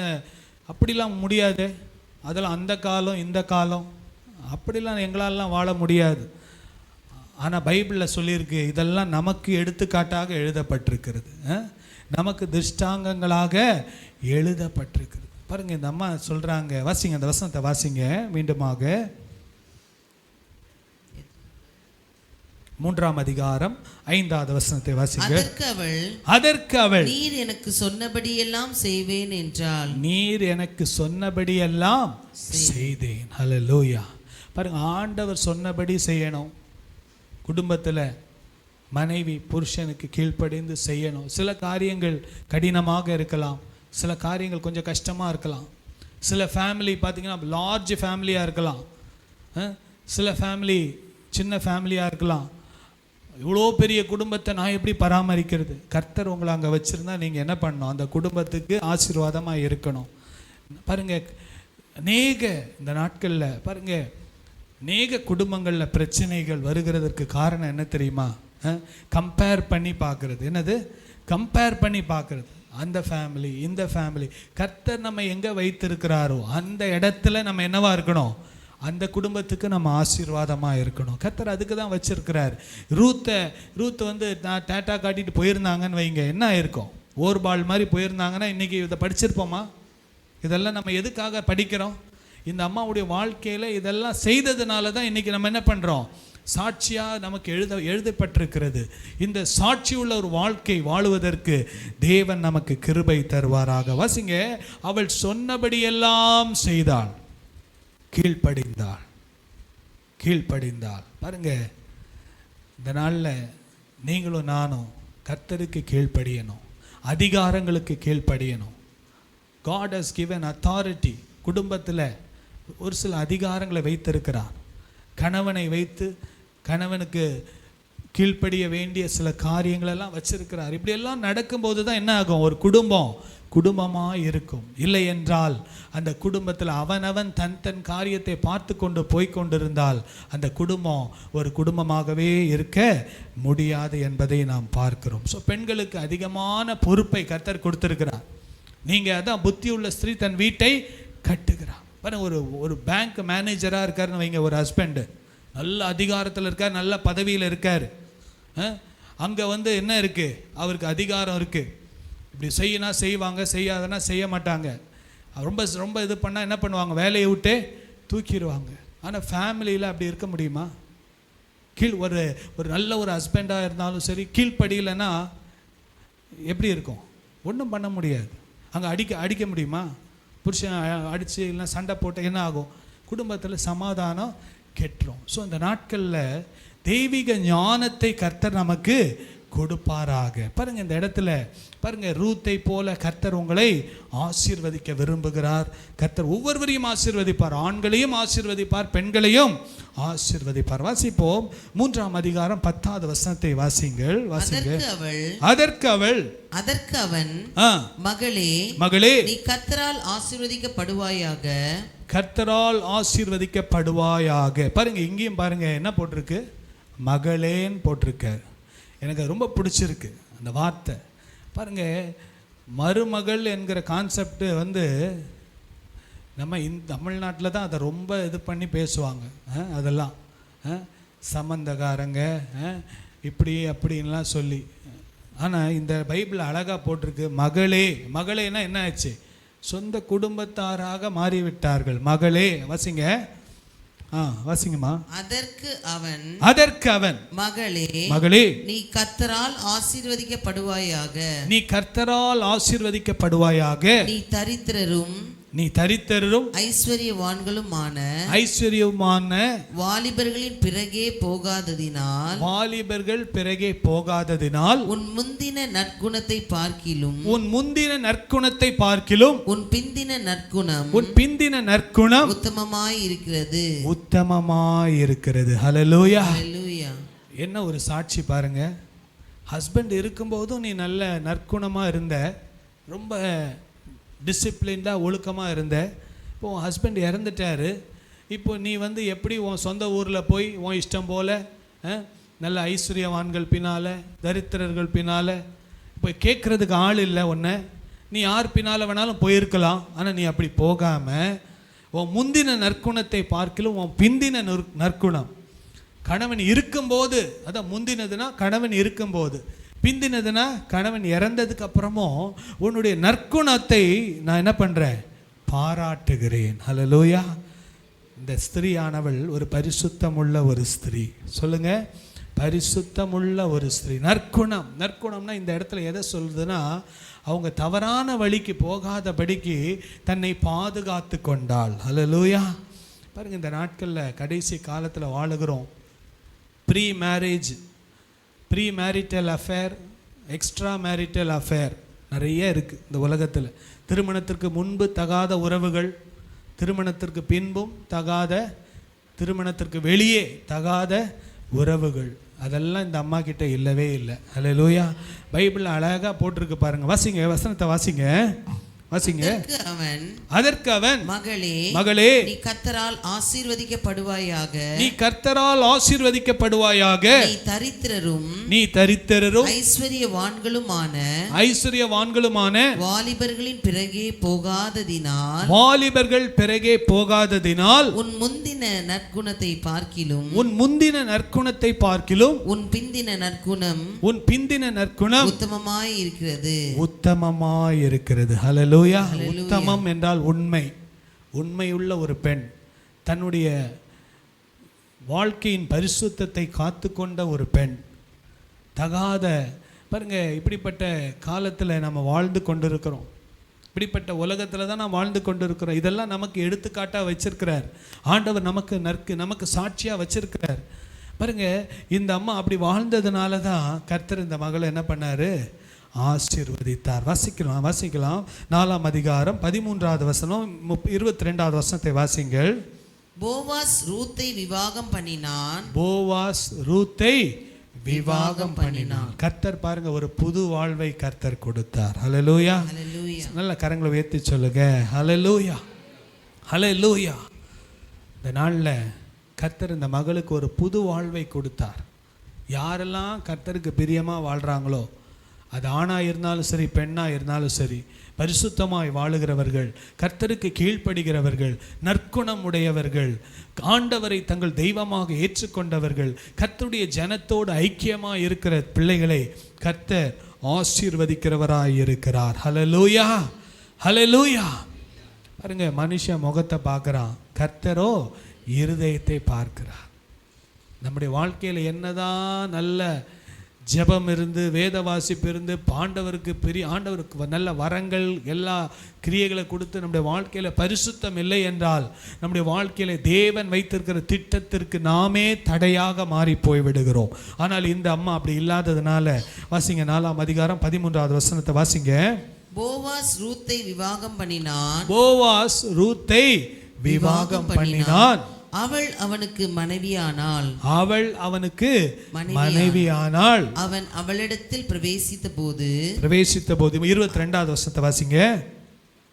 அப்படிலாம் முடியாது. அதெல்லாம் அந்த காலம் இந்த காலம் அப்படிலாம் எங்களாலலாம் வாழ முடியாது. ஆனால் பைபிளில் சொல்லியிருக்கு, இதெல்லாம் நமக்கு எடுத்துக்காட்டாக எழுதப்பட்டிருக்கிறது, நமக்கு திருஷ்டாங்கங்களாக எழுதப்பட்டிருக்கிறது. பாருங்க, இந்த அம்மா சொல்றாங்க. வாசிங்க அந்த வசனத்தை வாசிங்க மீண்டுமாக. 3ஆம் அதிகாரம் 5வது வசனத்தை வாசிங்க. அதற்கு அவள் நீர் எனக்கு சொன்னபடியெல்லாம் செய்வேன் என்றாள். நீர் எனக்கு சொன்னபடியெல்லாம் செய்தேன். ஹல்லேலூயா. பாருங்க, ஆண்டவர் சொன்னபடி செய்யணும். குடும்பத்தில் மனைவி புருஷனுக்கு கீழ்ப்படிந்து செய்யணும். சில காரியங்கள் கடினமாக இருக்கலாம், சில காரியங்கள் கொஞ்சம் கஷ்டமாக இருக்கலாம். சில ஃபேமிலி பார்த்திங்கன்னா லார்ஜ் ஃபேமிலியாக இருக்கலாம், சில ஃபேமிலி சின்ன ஃபேமிலியாக இருக்கலாம். இவ்வளோ பெரிய குடும்பத்தை நான் எப்படி பராமரிக்கிறது? கர்த்தர் உங்களை அங்கே வச்சுருந்தா நீங்கள் என்ன பண்ணணும்? அந்த குடும்பத்துக்கு ஆசீர்வாதமாக இருக்கணும். பாருங்கள், இந்த நாட்களில் பாருங்கள், குடும்பங்களில் பிரச்சனைகள் வருகிறதுக்கு காரணம் என்ன தெரியுமா? கம்பேர் பண்ணி பார்க்குறது. என்னது? கம்பேர் பண்ணி பார்க்குறது. அந்த ஃபேமிலி இந்த ஃபேமிலி. கர்த்தர் நம்ம எங்கே வைத்திருக்கிறாரோ அந்த இடத்துல நம்ம என்னவா இருக்கணும்? அந்த குடும்பத்துக்கு நம்ம ஆசீர்வாதமாக இருக்கணும். கர்த்தர் அதுக்கு தான் வச்சிருக்கிறார். ரூத் வந்து நான் டேட்டா காட்டிட்டு போயிருந்தாங்கன்னு வைங்க, என்ன இருக்கும்? ஓர்பால் மாதிரி போயிருந்தாங்கன்னா இன்றைக்கி இதை படிச்சிருப்போமா? இதெல்லாம் நம்ம எதுக்காக படிக்கிறோம்? இந்த அம்மாவுடைய வாழ்க்கையில் இதெல்லாம் செய்ததுனால தான் இன்றைக்கி நம்ம என்ன பண்ணுறோம்? சாட்சியாக நமக்கு எழுதப்பட்டிருக்கிறது. இந்த சாட்சி உள்ள ஒரு வாழ்க்கை வாழுவதற்கு தேவன் நமக்கு கிருபை தருவாராக. வாசிங்க. அவள் சொன்னபடியெல்லாம் செய்தாள், கீழ்ப்படிந்தாள். பாருங்க, இந்த நாளில் நீங்களும் நானும் கர்த்தருக்கு கீழ்ப்படியணும், அதிகாரங்களுக்கு கீழ்ப்படியணும். God has given authority. குடும்பத்தில் ஒரு சில அதிகாரங்களை வைத்திருக்கிறார். கணவனை வைத்து கணவனுக்கு கீழ்ப்படிய வேண்டிய சில காரியங்களெல்லாம் வச்சிருக்கிறார். இப்படியெல்லாம் நடக்கும்போது தான் என்ன ஆகும்? ஒரு குடும்பமாக இருக்கும். இல்லை என்றால் அந்த குடும்பத்தில் அவனவன் தன் காரியத்தை பார்த்து கொண்டு போய்கொண்டிருந்தால் அந்த குடும்பம் ஒரு குடும்பமாகவே இருக்க முடியாது என்பதை நாம் பார்க்கிறோம். ஸோ பெண்களுக்கு அதிகமான பொறுப்பை கர்த்தர் கொடுத்திருக்கிறார். நீங்கள் அதான் புத்தி உள்ள ஸ்திரீ தன் வீட்டை கட்டுகிறான். பாருங்க, ஒரு பேங்க் மேனேஜராக இருக்காருன்னு வைங்க, ஒரு ஹஸ்பண்டு நல்ல அதிகாரத்தில் இருக்கார், நல்ல பதவியில் இருக்கார். அங்கே என்ன இருக்குது, அவருக்கு அதிகாரம் இருக்குது. இப்படி செய்யினா செய்வாங்க, செய்யாதனா செய்ய மாட்டாங்க. ரொம்ப ரொம்ப இது பண்ணால் என்ன பண்ணுவாங்க, வேலையை விட்டே தூக்கிடுவாங்க. ஆனால் ஃபேமிலியில் அப்படி இருக்க முடியுமா? ஒரு நல்ல ஒரு ஹஸ்பண்டாக இருந்தாலும் சரி, கீழ்ப்படியிலன்னா எப்படி இருக்கும்? ஒன்றும் பண்ண முடியாது. அங்கே அடிக்க முடியுமா? புருஷன் அடித்து இல்லைன்னா சண்டை போட்டு என்ன ஆகும்? குடும்பத்தில் சமாதானம் கெட்டுரும். ஸோ இந்த நாட்களில் தெய்வீக ஞானத்தை கர்த்தர் நமக்கு கொடுப்பாராக. பாருங்கள், இந்த இடத்துல பாருங்கள், ரூத்தை போல கர்த்தர் உங்களை ஆசீர்வதிக்க விரும்புகிறார். கர்த்தர் ஒவ்வொருவரையும் ஆசீர்வதிப்பார், ஆண்களையும் ஆசீர்வதிப்பார், பெண்களையும் ஆசீர்வதிப்பார். வாசிப்போம், 3ஆம் அதிகாரம் 10வது வசனத்தை வாசிங்கள். அதற்கு அவன் மகளே நீ கர்த்தரால் ஆசீர்வதிக்கப்படுவாயாக. கர்த்தரால் ஆசீர்வதிக்கப்படுவாயாக. பாருங்க, இங்கேயும் பாருங்க என்ன போட்டிருக்கு, மகளேன்னு போட்டிருக்கார். எனக்கு ரொம்ப பிடிச்சிருக்கு அந்த வார்த்தை. பாருங்க, மருமகள் என்கிற கான்செப்ட் நம்ம தமிழ்நாட்டில் தான் அதை ரொம்ப இது பண்ணி பேசுவாங்க. அதெல்லாம் சம்பந்தக்காரங்க இப்படி அப்படின்லாம் சொல்லி. ஆனால் இந்த பைபிள் அழகாக போட்டிருக்கு மகளே. மகளேன்னா என்ன ஆச்சு? சொந்த குடும்பத்தாராக மாறிவிட்டார்கள். மகளே, வாசிங்க, வாசிங்கம்மா. அதற்கு அவன் மகளே நீ கர்த்தரால் ஆசீர்வதிக்கப்படுவாயாக. நீ தரித்திரரும் ஐஸ்வர்யவான்களுமான வாலிபர்களின் பிறகே போகாததினால் உன் முந்தின நற்குணத்தை பார்க்கிலும் உன் பிந்தின நற்குணம் உத்தமமாய் இருக்கிறது. ஹல்லேலூயா. என்ன ஒரு சாட்சி பாருங்க. ஹஸ்பண்ட் இருக்கும்போதும் நீ நல்ல நற்குணமாக இருந்த, ரொம்ப டிசிப்ளின்டாக ஒழுக்கமாக இருந்த. இப்போ உன் ஹஸ்பண்ட் இறந்துட்டாரு. இப்போ நீ எப்படி உன் சொந்த ஊரில் போய் உன் இஷ்டம் போல் நல்ல ஐஸ்வர்யவான்கள் பின்னால், தரித்திரர்கள் பின்னால் இப்போ கேட்குறதுக்கு ஆள் இல்லை உன்னை. நீ யார் பின்னால் வேணாலும் போயிருக்கலாம். ஆனால் நீ அப்படி போகாமல் உன் முந்தின நற்குணத்தை பார்க்கிலும் உன் பிந்தின நற்குணம், கணவன் இருக்கும்போது, அதான் முந்தினதுன்னா கணவன் இருக்கும்போது, பிந்தினதுன்னா கணவன் இறந்ததுக்கு அப்புறமும் உன்னுடைய நற்குணத்தை நான் என்ன பண்ணுறேன், பாராட்டுகிறேன். ஹல்லேலூயா. இந்த ஸ்திரீயானவள் ஒரு பரிசுத்தமுள்ள ஒரு ஸ்திரீ. சொல்லுங்க, பரிசுத்தமுள்ள ஒரு ஸ்திரீ. நற்குணம்னா இந்த இடத்துல எதை சொல்லுதுன்னா, அவங்க தவறான வழிக்கு போகாதபடிக்கு தன்னை பாதுகாத்து கொண்டாள். ஹல்லேலூயா. பாருங்க, இந்த நாட்களில் கடைசி காலத்தில் வாழுகிறோம். Pre marital affair, extra marital affair நிறைய இருக்குது இந்த உலகத்தில். திருமணத்திற்கு முன்பு தகாத உறவுகள், திருமணத்திற்கு பின்பும் தகாத, திருமணத்திற்கு வெளியே தகாத உறவுகள், அதெல்லாம் இந்த அம்மா கிட்ட இல்லவே இல்லை. ஹல்லேலூயா. பைபிள் அழகாக போட்டிருக்கு பாருங்க. வாசிங்க, வசனத்தை வாசிங்க. அதற்கு அவன் மகளே நீ கர்த்தரால் ஆசீர்வதிக்கப்படுவாயாக. நீ தரித்திரரும் ஐஸ்வர்யவான்களுமான வாலிபர்களின் பிறகே போகாததினால் உன் முந்தின நற்குணத்தை பார்க்கிலும் உன் பிந்தின நற்குணம் உத்தமமாய் இருக்கிறது. ஹல்லேலூயா. உத்தமம் என்றால் உண்மையுள்ள ஒரு பெண், தன்னுடைய வாழ்க்கையின் பரிசுத்தத்தை காத்து கொண்ட ஒரு பெண், தகாத. பாருங்க, இப்படிப்பட்ட காலத்தில் நம்ம வாழ்ந்து கொண்டிருக்கிறோம். இப்படிப்பட்ட உலகத்தில் தான் நாம் வாழ்ந்து கொண்டிருக்கிறோம். இதெல்லாம் நமக்கு எடுத்துக்காட்டாக வச்சிருக்கிறார் ஆண்டவர், நமக்கு சாட்சியாக வச்சிருக்கிறார். பாருங்க, இந்த அம்மா அப்படி வாழ்ந்ததுனால தான் கர்த்தர் இந்த மகளை என்ன பண்ணாரு, ஆசீர்வதித்தார். வாசிக்கலாம் 4ஆம் அதிகாரம் 13வது வசனம் 22வது வசனத்தை வாசிங்கள். போவாஸ் ரூத்தை விவாகம் பண்ணினான். கர்த்தர் பாருங்க, ஒரு புது வாழ்வை கர்த்தர் கொடுத்தார். ஹல்லேலூயா. நல்ல கரங்களை உயர்த்தி சொல்லுங்க, ஹல்லேலூயா, ஹல்லேலூயா. இந்த நாளில் கர்த்தர் இந்த மகளுக்கு ஒரு புது வாழ்வை கொடுத்தார். யாரெல்லாம் கர்த்தருக்கு பிரியமாக வாழ்கிறாங்களோ, அது ஆணாக இருந்தாலும் சரி, பெண்ணாக இருந்தாலும் சரி, பரிசுத்தமாய் வாழுகிறவர்கள், கர்த்தருக்கு கீழ்ப்படுகிறவர்கள், நற்குணம் உடையவர்கள், ஆண்டவரை தங்கள் தெய்வமாக ஏற்றுக்கொண்டவர்கள், கர்த்தருடைய ஜனத்தோடு ஐக்கியமாக இருக்கிற பிள்ளைகளை கர்த்தர் ஆசீர்வதிக்கிறவராய் இருக்கிறார். ஹல்லேலூயா, ஹல்லேலூயா. பாருங்க, மனுஷன் முகத்தை பார்க்குறான், கர்த்தரோ இருதயத்தை பார்க்கிறார். நம்முடைய வாழ்க்கையில் என்னதான் நல்ல ஜெபம் இருந்து, வேத வாசிப்பு இருந்து, ஆண்டவருக்கு நல்ல வரங்கள், எல்லா கிரியைகளை கொடுத்து நம்முடைய வாழ்க்கையில் பரிசுத்தம் இல்லை என்றால் நம்முடைய வாழ்க்கையில் தேவன் வைத்திருக்கிற திட்டத்திற்கு நாமே தடையாக மாறி போய்விடுகிறோம். ஆனால் இந்த அம்மா அப்படி இல்லாததுனால, வாசிங்க 4ஆம் அதிகாரம் 13வது வசனத்தை வாசிங்க. போவாஸ் ரூத்தை விவாகம் பண்ணினான். போவாஸ் ரூத்தை விவாகம் பண்ணினான். அவள் அவனுக்கு மனைவியானாள். அவள் அவனுக்கு மனைவியானாள். அவன் அவளிடத்தில் பிரவேசித்த போது 22வது வசனத்தை வாசிங்க.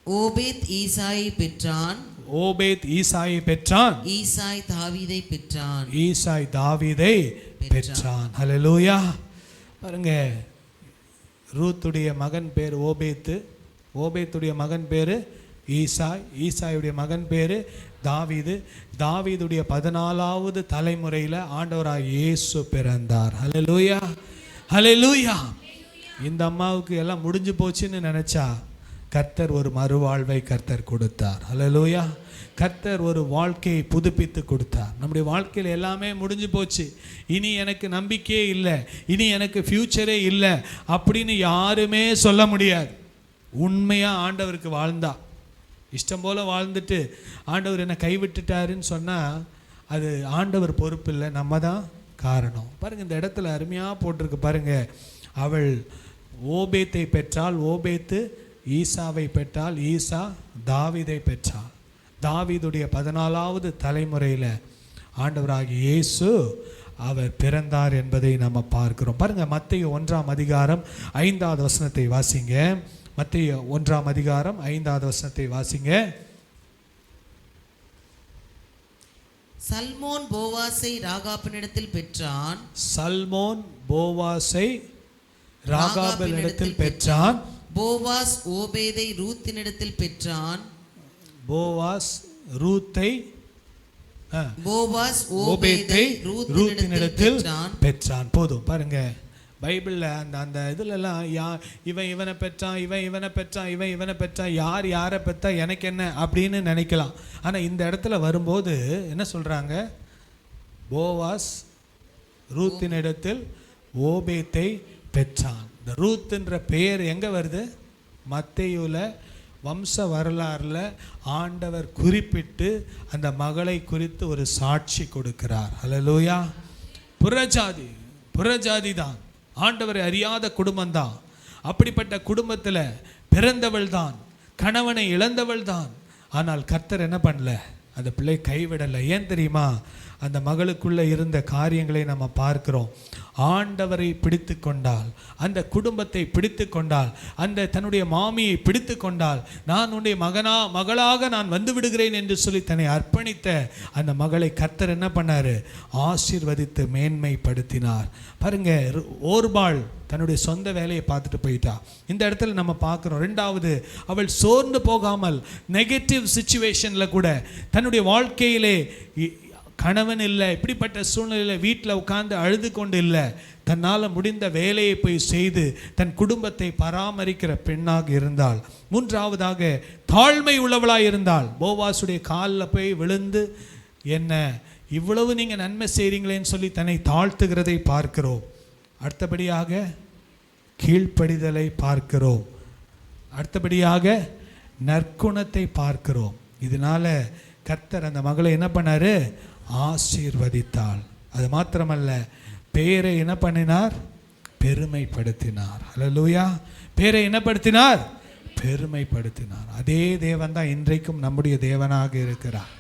ஓபேத் ஈசாயை பெற்றான். ஓபேத் ஈசாயை பெற்றான். ஈசாய் தாவீதை பெற்றான். ஈசாய் தாவீதை பெற்றான். ஹல்லேலூயா. பாருங்க, ரூத்துடைய மகன் பேர் ஓபேத்து, ஓபேத்துடைய மகன் பேர் ஈசாய், ஈசாயுடைய மகன் பேர் தாவீது, தாவீதுடைய 14வது தலைமுறையில் ஆண்டவராய் இயேசு பிறந்தார். ஹல்லேலூயா, ஹல்லேலூயா. இந்த அம்மாவுக்கு எல்லாம் முடிஞ்சு போச்சுன்னு நினச்சா கர்த்தர் ஒரு மறுவாழ்வை கர்த்தர் கொடுத்தார். ஹல்லேலூயா. கர்த்தர் ஒரு வாழ்க்கையை புதுப்பித்து கொடுத்தார். நம்முடைய வாழ்க்கையில் எல்லாமே முடிஞ்சு போச்சு, இனி எனக்கு நம்பிக்கையே இல்லை, இனி எனக்கு ஃப்யூச்சரே இல்லை அப்படின்னு யாருமே சொல்ல முடியாது. உண்மையாக ஆண்டவருக்கு வாழ்ந்தா, இஷ்டம் போல் வாழ்ந்துட்டு ஆண்டவர் என்னை கைவிட்டுட்டாருன்னு சொன்னால் அது ஆண்டவர் பொறுப்பு இல்லை, நம்ம தான் காரணம். பாருங்கள், இந்த இடத்துல அருமையாக போட்டிருக்கு பாருங்கள். அவள் ஓபேத்தை பெற்றாள், ஓபேத்து ஈசாவை பெற்றாள், ஈசா தாவீதை பெற்றாள். தாவீதுடைய 14வது தலைமுறையில் ஆண்டவராகிய இயேசு அவர் பிறந்தார் என்பதை நம்ம பார்க்கிறோம். பாருங்கள், மத்தேயு 1ஆம் அதிகாரம் 5வது வசனத்தை வாசிங்க. மத்தேயு 1ஆம் அதிகாரம் 5வது வசனத்தை வாசிங்க. சல்மோன் போவாசை ராகாபினிடத்தில் பெற்றான். சல்மோன் போவாசை ராகாபினிடத்தில் பெற்றான். போவாஸ் ஓபேதை ரூத்தினிடத்தில் பெற்றான். போவாஸ் ரூத்தை போவாஸ் ஓபேதை ரூத்தினிடத்தில் பெற்றான். போதும். பாருங்க, பைபிளில் அந்த இதுலலாம் இவனை பெற்றான், இவனை பெற்றான், இவனை பெற்றான், யாரை பெற்றா எனக்கு என்ன அப்படின்னு நினைக்கலாம். ஆனால் இந்த இடத்துல வரும்போது என்ன சொல்கிறாங்க? போவாஸ் ரூத்தினிடத்தில் ஓபேத்தை பெற்றான். இந்த ரூத்துன்ற பெயர் எங்கே வருது? மத்தேயுவில் வம்ச வரலாறில் ஆண்டவர் குறிப்பிட்டு அந்த மகளை குறித்து ஒரு சாட்சி கொடுக்கிறார். ஹல்லேலூயா. புறஜாதி தான், ஆண்டவரை அறியாத குடும்பம்தான். அப்படிப்பட்ட குடும்பத்தில் பிறந்தவள் தான், கணவனை இழந்தவள் தான். ஆனால் கர்த்தர் என்ன பண்ணல? அந்த பிள்ளை கைவிடலை. ஏன் தெரியுமா? அந்த மகளுக்குள்ளே இருந்த காரியங்களை நம்ம பார்க்கிறோம். ஆண்டவரை பிடித்து கொண்டால், அந்த குடும்பத்தை பிடித்து கொண்டால், அந்த தன்னுடைய மாமியை பிடித்து கொண்டால், நான் உன்னுடைய மகளாக நான் வந்து விடுகிறேன் என்று சொல்லி தன்னை அர்ப்பணித்த அந்த மகளை கர்த்தர் என்ன பண்ணார்? ஆசீர்வதித்து மேன்மைப்படுத்தினார். பாருங்க, ஓர்பாள் தன்னுடைய சொந்த வேலையை பார்த்துட்டு போயிட்டா. இந்த இடத்துல நம்ம பார்க்குறோம். ரெண்டாவது, அவள் சோர்ந்து போகாமல் நெகட்டிவ் சிச்சுவேஷனில் கூட தன்னுடைய வாழ்க்கையிலே கணவன் இல்லை, இப்படிப்பட்ட சூழ்நிலையில் வீட்டில் உட்கார்ந்து அழுது கொண்டு இல்லை, தன்னால் முடிந்த வேலையை போய் செய்து தன் குடும்பத்தை பராமரிக்கிற பெண்ணாக இருந்தாள். மூன்றாவதாக, தாழ்மை உள்ளவளாக இருந்தாள். போவாசுடைய காலில் போய் விழுந்து, என்ன இவ்வளவு நீங்கள் நன்மை செய்கிறீங்களேன்னு சொல்லி தன்னை தாழ்த்துகிறதை பார்க்கிறோம். அடுத்தபடியாக கீழ்ப்படிதலை பார்க்கிறோம். அடுத்தபடியாக நற்குணத்தை பார்க்கிறோம். இதனால கர்த்தர் அந்த மகளை என்ன பண்ணாரு? ஆசீர்வதித்தாள். அது மாத்திரமல்ல, பேரை என்ன பண்ணினார்? பெருமைப்படுத்தினார். ஹல்லேலூயா. பேரை என்ன படுத்தினார்? பெருமைப்படுத்தினார். அதே தேவன் தான் இன்றைக்கும் நம்முடைய தேவனாக இருக்கிறார்.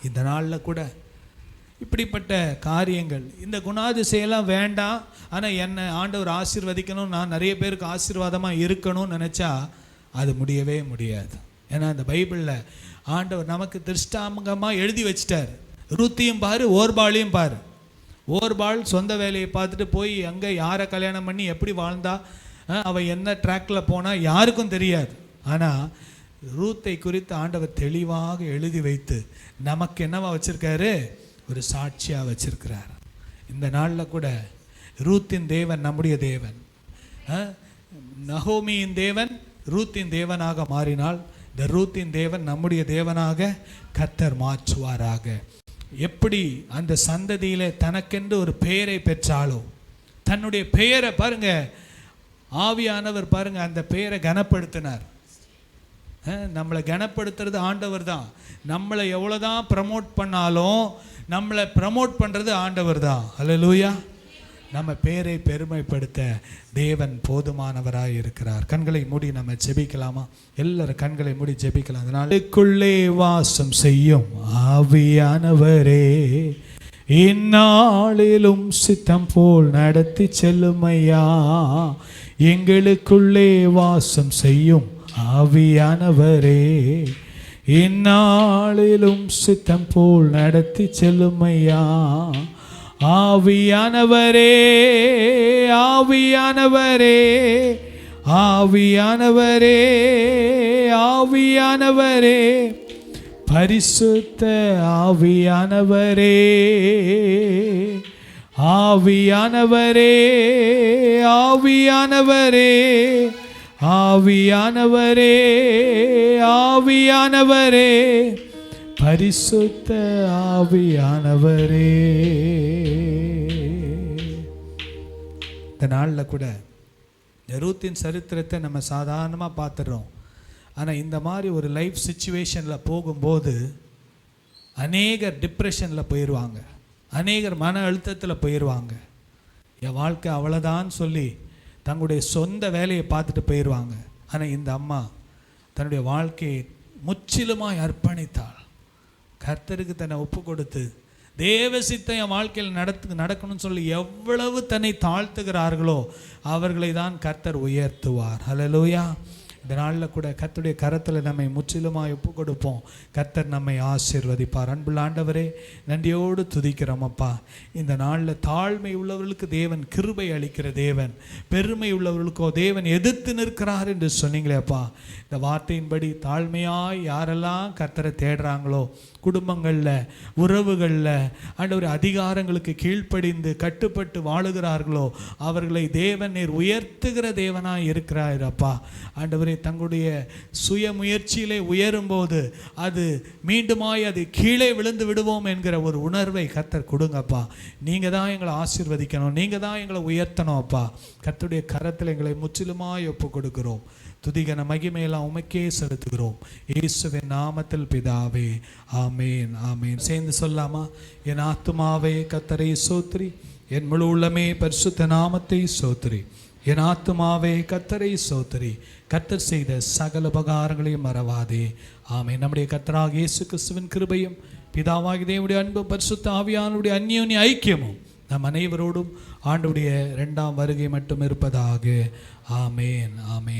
இந்த நாளில் கூட இப்படிப்பட்ட காரியங்கள், இந்த குணாதிசையெல்லாம் வேண்டாம், ஆனால் என்னை ஆண்டவர் ஆசீர்வதிக்கணும், நான் நிறைய பேருக்கு ஆசீர்வாதமாக இருக்கணும்னு நினச்சா அது முடியவே முடியாது. ஏன்னா இந்த பைபிளில் ஆண்டவர் நமக்கு திருஷ்டாங்கமாக எழுதி வச்சிட்டார். ரூத்தையும் பாரு, ஓர்பாளையும் பாரு. ஓர்பாள் சொந்த வேலையை பார்த்துட்டு போய் அங்கே யாரை கல்யாணம் பண்ணி எப்படி வாழ்ந்தா, அவள் என்ன ட்ராக்கில் போனால் யாருக்கும் தெரியாது. ஆனால் ரூத்தை குறித்து ஆண்டவர் தெளிவாக எழுதி வைத்து நமக்கு என்னவா வச்சிருக்காரு? ஒரு சாட்சியாக வச்சிருக்கிறார். இந்த நாளில் கூட ரூத்தின் தேவன் நம்முடைய தேவன். நகோமியின் தேவன் ரூத்தின் தேவனாக மாறினால் இந்த ரூத்தின் தேவன் நம்முடைய தேவனாக கர்த்தர் மாற்றுவாராக. எப்படி அந்த சந்ததியிலே தனக்கென்று ஒரு பெயரை பெற்றாலோ, தன்னுடைய பெயரை பாருங்க, ஆவியானவர் பாருங்க அந்த பெயரை கனப்படுத்தினார். நம்மளை கனப்படுத்துறது ஆண்டவர் தான். நம்மளை எவ்வளோதான் ப்ரமோட் பண்ணாலும் நம்மளை ப்ரமோட் பண்ணுறது ஆண்டவர் தான். அல்லேலூயா. நம்ம பேரை பெருமைப்படுத்த தேவன் போதுமானவராய் இருக்கிறார். கண்களை மூடி நம்ம ஜெபிக்கலாமா? எல்லாரும் கண்களை மூடி ஜெபிக்கலாம். அதனாலுக்குள்ளே வாசம் செய்யும் ஆவியானவரே, இந்நாளிலும் சித்தம் போல் நடத்தி செல்லுமையா. எங்களுக்குள்ளே வாசம் செய்யும் ஆவியானவரே, இந்நாளிலும் சித்தம் போல் நடத்தி செல்லுமையா. ஆவியானவரே, ஆவியானவரே, ஆவியானவரே, ஆவியானவரே, பரிசுத்த ஆவியானவரே, ஆவியானவரே, ஆவியானவரே, ஆவியானவரே, ஆவியானவரே, பரிசுத்த ஆவியானவரே. இந்த நாளில் கூட ரூத்தின் சரித்திரத்தை நம்ம சாதாரணமாக பார்த்துடுறோம். ஆனால் இந்த மாதிரி ஒரு லைஃப் சிச்சுவேஷனில் போகும்போது அநேகர் டிப்ரெஷனில் போயிடுவாங்க, அநேகர் மன அழுத்தத்தில் போயிடுவாங்க. என் வாழ்க்கை அவ்வளோதான் சொல்லி தங்களுடைய சொந்த வேலையை பார்த்துட்டு போயிடுவாங்க. ஆனால் இந்த அம்மா தன்னுடைய வாழ்க்கையை முற்றிலுமாய் அர்ப்பணித்தாள். கர்த்தருக்கு தன்னை ஒப்பு கொடுத்து தேவ சித்தம் என் வாழ்க்கையில் நடக்கணும்னு சொல்லி எவ்வளவு தன்னை தாழ்த்துகிறார்களோ அவர்களை தான் கர்த்தர் உயர்த்துவார். ஹல்லேலூயா. இந்த நாளில் கூட கர்த்தருடைய கரத்தில் நம்மை முற்றிலுமாய் ஒப்பு கொடுப்போம். கர்த்தர் நம்மை ஆசீர்வதிப்பார். அன்புள்ள ஆண்டவரே, நன்றியோடு துதிக்கிறோம் அப்பா. இந்த நாளில் தாழ்மை உள்ளவர்களுக்கு தேவன் கிருபை அளிக்கிற தேவன், பெருமை உள்ளவர்களுக்கோ தேவன் எதிர்த்து நிற்கிறார் என்று சொன்னீங்களே அப்பா. இந்த வார்த்தையின்படி தாழ்மையாய் யாரெல்லாம் கர்த்தரை தேடுறாங்களோ, குடும்பங்களில், உறவுகளில், ஆண்டவர் அதிகாரங்களுக்கு கீழ்ப்படிந்து கட்டுப்பட்டு வாழுகிறார்களோ அவர்களை தேவன் நீர் உயர்த்துகிற தேவனாய் இருக்கிறார் அப்பா. ஆண்டவரே, தங்களுடைய சுய முயற்சியிலே உயரும்போது அது மீண்டுமாய் அது கீழே விழுந்து விடுவோம் என்கிற ஒரு உணர்வை கர்த்தர் கொடுங்கப்பா. நீங்கள் தான் எங்களை ஆசீர்வதிக்கணும், நீங்கள் தான் எங்களை உயர்த்தணும் அப்பா. கர்த்தருடைய கரத்தில் எங்களை முற்றிலுமாய் ஒப்பு கொடுக்கிறோம். துதிகன மகிமையெல்லாம் உமக்கே செலுத்துகிறோம். இயேசுவின் நாமத்தில் பிதாவே, ஆமேன், ஆமேன். சேர்ந்து சொல்லாமா? என் ஆத்துமாவே கர்த்தரை சோத்ரி, என் முழு உள்ளமே பரிசுத்த நாமத்தை சோத்ரி. என் ஆத்துமாவே கர்த்தரை சோத்ரி, கர்த்தர் செய்த சகல உபகாரங்களையும் மறவாதே. ஆமென். நம்முடைய கர்த்தராகிய இயேசு கிறிஸ்துவின் கிருபையும் பிதாவாகிய தேவனுடைய அன்பும் பரிசுத்த ஆவியானவருடைய அந்யோன்ய ஐக்கியமும் நம் அனைவரோடும் ஆண்டவருடைய இரண்டாம் வருகை மட்டும் இருப்பதாக. ஆமேன், ஆமேன்.